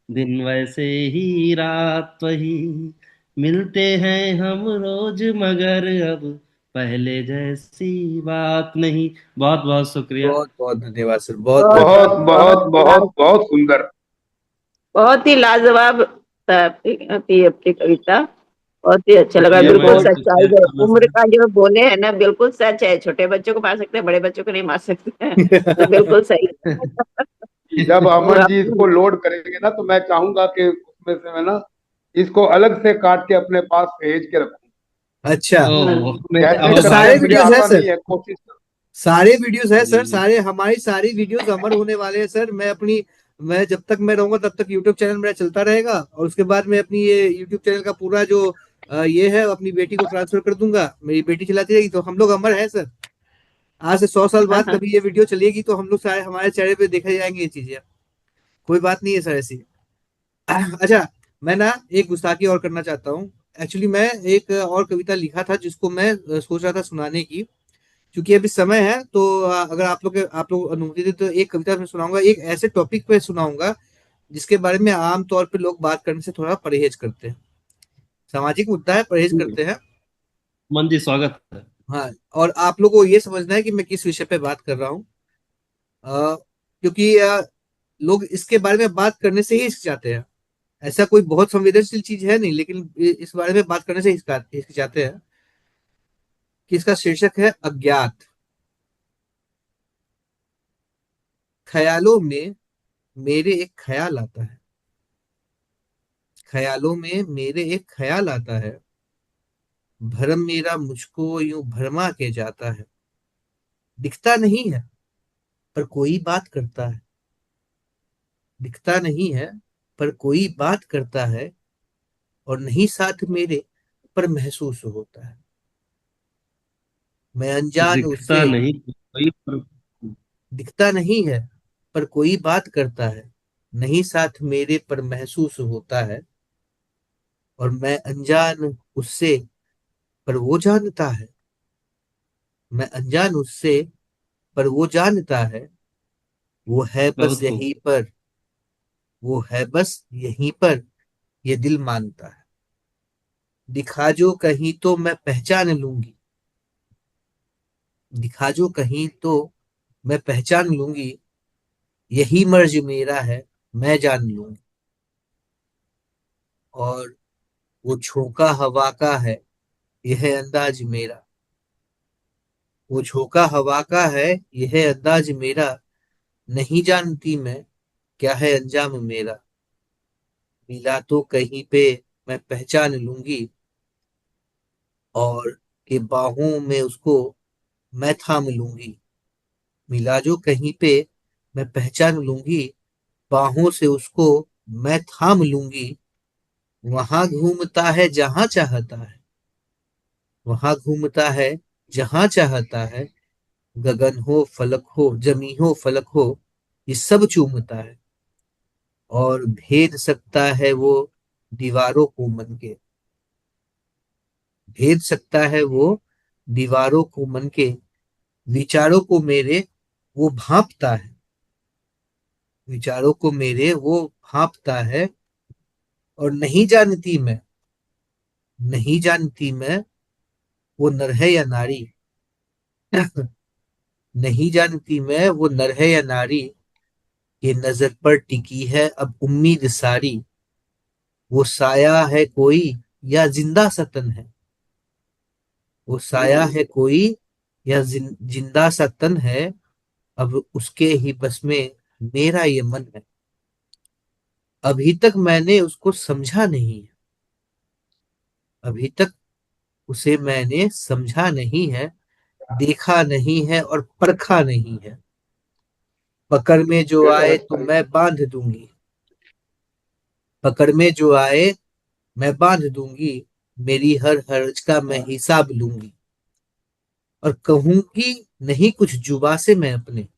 दिन वैसे ही रात वही। मिलते हैं हम रोज मगर अब पहले जैसी बात नहीं। बहुत बहुत शुक्रिया। बहुत बहुत धन्यवाद सर, बहुत बहुत बहुत बहुत बहुत बहुत बहुत बहुत बहुत सुंदर। बहुत ही लाजवाब था आपकी आपकी कविता। बहुत ही अच्छा लगा, शुक्रिया, मैं बिल्कुल सच्चाई शुक्रिया है, चावला उम्र साहब। का जो बोले है ना बिल्कुल सच है। छोटे बच्चों को मार सकते हैं, बड़े बच्चों को नहीं मार सकते हैं, तो बिल्कुल सही जब है। अमन जी इसको लोड करेंगे ना, तो मैं चाहूंगा कि उसमें से मैं ना इसको अलग से काट के अपने पास सहेज के रखूं। अच्छा। ओह, हाँ नहीं, कैसे तो बहुत करते सारे हैं भारी मुझे वीडियोस हैं आता सर, नहीं है, कोशिश करूं। सारे वीडियोस हैं जी सर, जी। सारे हमारी सारी वीडियोस अमर होने वाले हैं सर। मैं जब तक मैं रहूंगा तब तक यूट्यूब चैनल मेरा चलता रहेगा, और उसके बाद मैं अपनी ये यूट्यूब चैनल का पूरा जो ये है, अपनी बेटी को ट्रांसफर कर दूंगा, मेरी बेटी चलाती रहेगी, तो हम लोग अमर हैं सर। आज से 100 साल बाद हाँ कभी ये वीडियो चलेगी तो हम लोग सारे हमारे चेहरे पे देखा जाएंगे ये चीजें। कोई बात नहीं है सर ऐसी। अच्छा, मैं ना एक गुस्ताखी और करना चाहता हूँ। एक्चुअली मैं एक और कविता लिखा था, जिसको मैं सोच रहा था सुनाने की। क्योंकि अभी समय है, तो अगर आप लोग अनुमति दे तो एक कविता मैं सुनाऊंगा, एक ऐसे टॉपिक पे सुनाऊंगा जिसके बारे में आमतौर पे लोग बात करने से थोड़ा परहेज करते हैं। सामाजिक मुद्दा है, परहेज जी, करते हैं। मन जी, स्वागत है। हाँ, और आप लोगों को ये समझना है कि मैं किस विषय पे बात कर रहा हूँ। क्योंकि लोग इसके बारे में बात करने से ही हिचक जाते हैं। ऐसा कोई बहुत संवेदनशील चीज है नहीं, लेकिन इस बारे में बात करने से हिचकिचाते हैं कि इसका शीर्षक है अज्ञात। ख्यालों में मेरे एक ख्याल आता है, ख्यालों में मेरे एक ख्याल आता है, भरम मेरा मुझको यूं भरमा के जाता है। दिखता नहीं है पर कोई बात करता है, दिखता नहीं है पर कोई बात करता है, और नहीं साथ मेरे पर महसूस होता है। मैं अनजान दिखता उससे, नहीं कोई दिखता नहीं है पर कोई बात करता है, नहीं साथ मेरे पर महसूस होता है, और मैं अनजान उससे पर वो जानता है। मैं अनजान उससे पर वो जानता है, वो है बस बहुत खूब। यहीं पर, वो है बस यहीं पर, ये दिल मानता है। दिखा जो कहीं तो मैं पहचान लूंगी, दिखा जो कहीं तो मैं पहचान लूंगी, यही मर्ज मेरा है, मैं जान लूंगी। और वो झोंका हवा का है, यह अंदाज मेरा, वो झोंका हवा का है, यह अंदाज मेरा, नहीं जानती मैं क्या है अंजाम मेरा। मिला तो कहीं पे मैं पहचान लूंगी, और के बाहों में उसको मैं थाम लूंगी। मिला जो कहीं पे मैं पहचान लूंगी, बाहों से उसको मैं थाम लूंगी। वहां घूमता है जहां चाहता है, वहां घूमता है जहां चाहता है, गगन हो फलक हो जमी हो फलक हो, ये सब चूमता है। और भेद सकता है वो दीवारों को मन के, भेद सकता है वो दीवारों को मन के, विचारों को मेरे वो भांपता है, विचारों को मेरे वो भांपता है। और नहीं जानती मैं, नहीं जानती मैं वो नर है या नारी, नहीं जानती मैं वो नर है या नारी, ये नजर पर टिकी है अब उम्मीद सारी। वो साया है कोई या जिंदा सा तन है, वो साया है कोई या जिंदा सा तन है, अब उसके ही बस में मेरा ये मन है। अभी तक मैंने उसको समझा नहीं है, अभी तक उसे मैंने समझा नहीं है, देखा नहीं है और परखा नहीं है। पकड़ में जो ये तो आए है तो भाई। मैं बांध दूंगी, पकड़ में जो आए मैं बांध दूंगी, मेरी हर हर्ज का मैं हिसाब लूंगी। और कहूंगी नहीं कुछ जुबा से मैं अपने,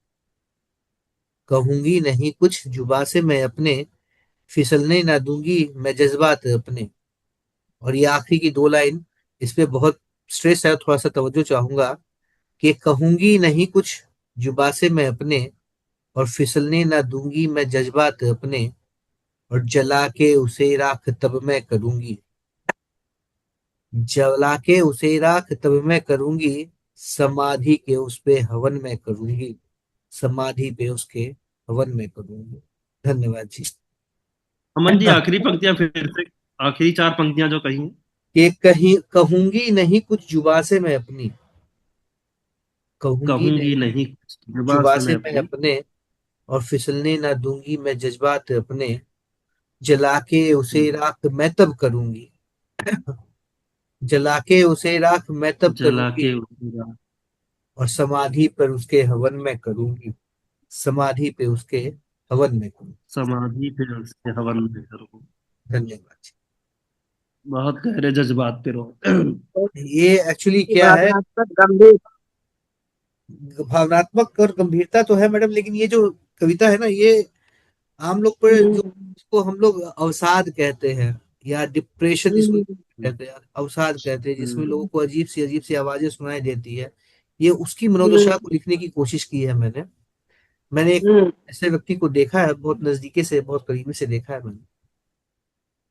कहूंगी नहीं कुछ जुबा से मैं अपने, फिसलने ना दूंगी मैं जज्बात अपने। और ये आखिरी की दो लाइन, इस पे बहुत स्ट्रेस है, थोड़ा सा तवज्जो चाहूंगा कि कहूंगी नहीं कुछ जुबा से मैं अपने, और फिसलने ना दूंगी मैं जज्बात अपने, और जला के उसे राख तब मैं करूंगी, जला के उसे राख तब मैं करूंगी, समाधि के उस पे हवन मैं करूंगी, समाधि पे उसके हवन में करूंगी। धन्यवाद जी। अमन जी, आखिरी पंक्तियां फिर से, आखिरी चार पंक्तियां जो कही हैं। कि कहीं कहूंगी नहीं कुछ जुबा से मैं अपनी, कहूंगी कहूंगी नहीं नहीं जुबा जुबा से से मैं मैं अपनी। अपने, और फिसलने ना दूंगी मैं जज्बात अपने, जला के उसे राख मैं तब करूंगी, जला के उसे राख मैं तब जला करूंगी, के और समाधि पर उसके हवन में करूंगी, समाधि पे उसके हवन में करूंगी। समाधि पे उसके हवन में करूं। धन्यवाद बहुत गहरे जज्बात पे रहो। जी। ये एक्चुअली क्या है, भावनात्मक गंभीर। भावनात्मक और गंभीरता तो है मैडम, लेकिन ये जो कविता है ना, ये आम लोग पर जो, हम्म, इसको हम लोग अवसाद कहते हैं, या डिप्रेशन जिसको हम्म, कहते हैं, अवसाद कहते हैं, जिसमें लोगों हम्म, को अजीब सी आवाजें सुनाई देती है। ये उसकी मनोदशा हम्म, को लिखने की कोशिश की है मैंने। मैंने एक हम्म, ऐसे व्यक्ति को देखा है, बहुत नजदीकी से, बहुत करीबी से देखा है मैंने,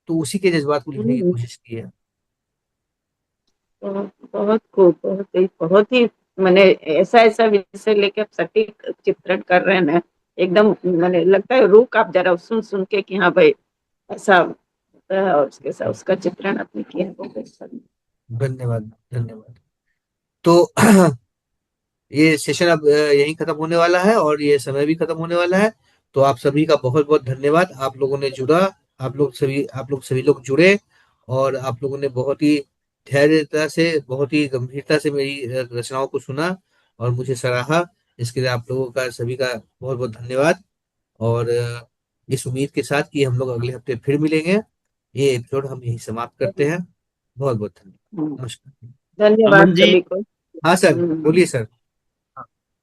तो उसी के जज्बात को लिखने की हम्म। कोशिश की है। बहुत बहुत खूब, बहुत ही मैंने ऐसा ऐसा विषय लेके आप सटीक चित्रण कर रहे हैं ना, एकदम मैंने लगता है रूह कांप जा रहा है सुन सुन के कि हाँ भाई, ऐसा होता है और उसके साथ उसका चित्रण आपने किया है, बहुत अच्छा। धन्यवाद, धन्यवाद। तो ये सेशन अब यहीं खत्म होने वाला है और ये समय भी खत्म होने वाला है। तो आप सभी का बहुत बहुत धन्यवाद, आप लोगों ने जुड़ा, आप लोग सभी लोग जुड़े, और आप लोगों ने बहुत ही धैर्यता से, बहुत ही गंभीरता से मेरी रचनाओं को सुना और मुझे सराहा। इसके लिए आप लोगों का सभी का बहुत बहुत धन्यवाद। और इस उम्मीद के साथ कि हम लोग अगले हफ्ते फिर मिलेंगे, ये एपिसोड हम यहीं समाप्त करते हैं। बहुत बहुत हम्म, धन्यवाद, नमस्कार। धन्यवाद अमन जी, सभी को। हाँ सर, हम्म, बोलिए सर।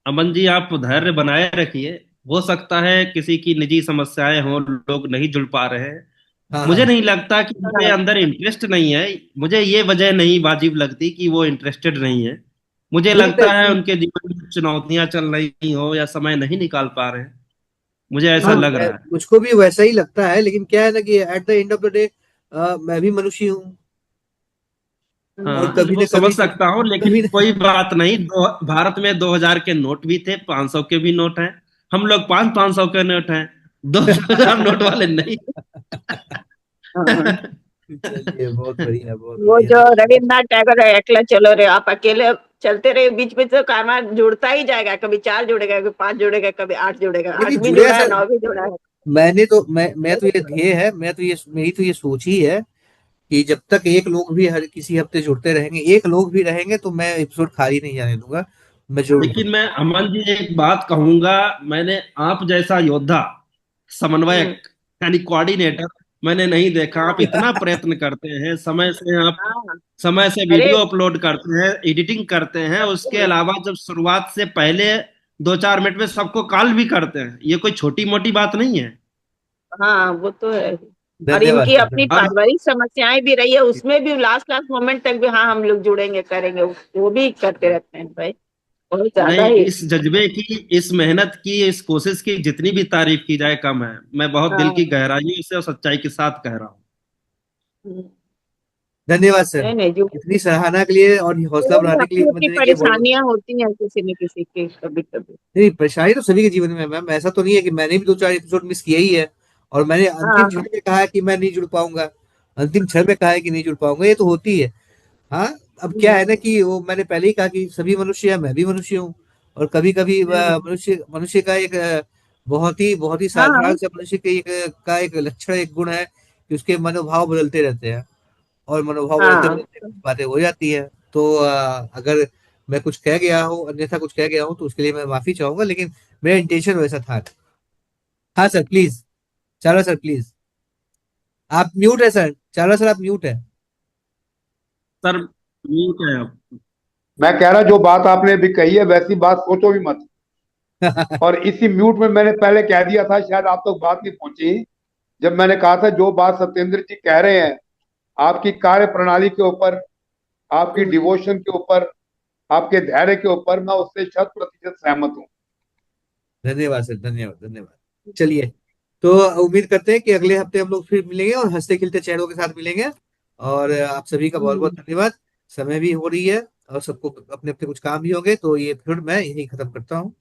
अमन जी, आप धैर्य बनाए रखिए। हो सकता है किसी की निजी समस्याएं हो, लोग नहीं जुड़ पा रहे हैं। हाँ मुझे हाँ। नहीं लगता कि उनके हाँ अंदर इंटरेस्ट नहीं है। मुझे ये वजह नहीं वाजिब लगती कि वो इंटरेस्टेड नहीं है। मुझे नहीं लगता है नहीं, उनके जीवन में चुनौतियां चल रही हो या समय नहीं निकाल पा रहे हैं। मुझे ऐसा हाँ लग रहा है। मुझको भी वैसा ही लगता है, लेकिन क्या है ना कि at the end of the day मैं भी मनुष्य हूँ। और हाँ, कभी वो न समझ कभी, सकता हूँ, लेकिन कभी न, कोई बात नहीं। भारत में 2000 के नोट भी थे, 500 के भी नोट हैं। हम लोग 500 के नोट हैं, 2000 नोट वाले नहीं। हाँ। चलिए, बहुत बढ़िया, बहुत वो बढ़िया। जो रविन्द्रनाथ टैगोर है, अकेला चलो रे, आप अकेले चलते रहे, बीच में तो कारवां जुड़ता ही जाएगा, कभी 4 जुड़ेगा, कभी 5 जुड़ेगा, कभी 8 जुड़ेगा, नहीं 8 नहीं, भी जुड़ेगा जुड़ा है, सर। 9 भी जुड़ा है। मैं तो ये ध्येय है, मैं तो ये मेरी तो ये सोच ही है कि जब तक एक लोग भी हर किसी हफ्ते जुड़ते रहेंगे, एक लोग भी रहेंगे, तो मैं एपिसोड खाली नहीं जाने दूंगा। मैं जरूर लेकिन दूंगा। मैं अमन जी एक बात कहूंगा। मैंने आप जैसा योद्धा, हम्म, समन्वयक, यानी कोऑर्डिनेटर मैंने नहीं देखा। आप इतना प्रयत्न करते हैं, समय से आप हाँ। समय से अरे वीडियो अपलोड करते हैं, एडिटिंग करते हैं, उसके बिल्कुल। अलावा जब शुरुआत से पहले 2-4 मिनट में सबको कॉल भी करते हैं, ये कोई छोटी मोटी बात नहीं है। हाँ, वो तो है। और धन्यवाद इनकी सर, अपनी और पारिवारिक समस्याएं भी रही है, उसमें भी लास्ट लास्ट मोमेंट तक भी हाँ हम लोग जुड़ेंगे, करेंगे, वो भी करते रहते हैं भाई, बहुत ज्यादा नहीं, ही। इस जज्बे की, इस मेहनत की, इस कोशिश की जितनी भी तारीफ की जाए कम है। मैं बहुत दिल की हाँ। गहराइयों से और सच्चाई के साथ कह रहा हूँ। हम्म, धन्यवाद सर। नहीं नहीं, जो इतनी सराहना के लिए और हौसला लोग बढ़ाने के लिए अपनी हिम्मत अपनी देने के लिए बहुत बहुत। परेशानियां होती हैं किसी न किसी की, कभी कभी। नहीं, परेशानी तो सभी के जीवन में है मैम, ऐसा तो नहीं है कि मैंने भी 2 4 एपिसोड मिस किया ही है और मैंने अंतिम क्षण हाँ। में कहा है कि मैं नहीं जुड़ पाऊंगा, अंतिम क्षण में कहा है कि नहीं जुड़ पाऊंगा, ये तो होती है। हाँ। अब क्या है ना हम्म, कि वो मैंने पहले ही कहा कि सभी मनुष्य है, मैं भी मनुष्य हूँ। और कभी कभी हम्म, मनुष्य मनुष्य का एक बहुत ही साधारण हाँ सा मनुष्य के एक लक्षण, एक गुण है कि उसके मनोभाव बदलते रहते हैं। और मनोभाव बदलते हाँ। बदलते कुछ बातें हो जाती है। तो अगर मैं कुछ कह गया हूँ, अन्यथा कुछ कह गया हूँ, तो उसके लिए मैं माफी चाहूंगा, लेकिन मेरा इंटेंशन वैसा था। हाँ सर प्लीज, चारा सर प्लीज, आप म्यूट है सर, चारा सर आप म्यूट है। सर, म्यूट है आप। मैं कह रहा जो बात आपने अभी कही है वैसी बात सोचो भी मत। और इसी म्यूट में मैंने पहले कह दिया था, शायद आप तक बात नहीं पहुंची, जब मैंने कहा था जो बात सत्येंद्र जी कह रहे हैं आपकी कार्य प्रणाली के ऊपर, आपकी हम्म, डिवोशन के ऊपर, आपके धैर्य के ऊपर, मैं उससे 100% सहमत हूँ। धन्यवाद सर, धन्यवाद, धन्यवाद। चलिए, तो उम्मीद करते हैं कि अगले हफ्ते हम लोग फिर मिलेंगे और हंसते खिलते चेहरों के साथ मिलेंगे। और आप सभी का बहुत बहुत हम्म, धन्यवाद। समय भी हो रही है और सबको अपने अपने कुछ काम भी होंगे, तो ये फिर मैं यही खत्म करता हूँ।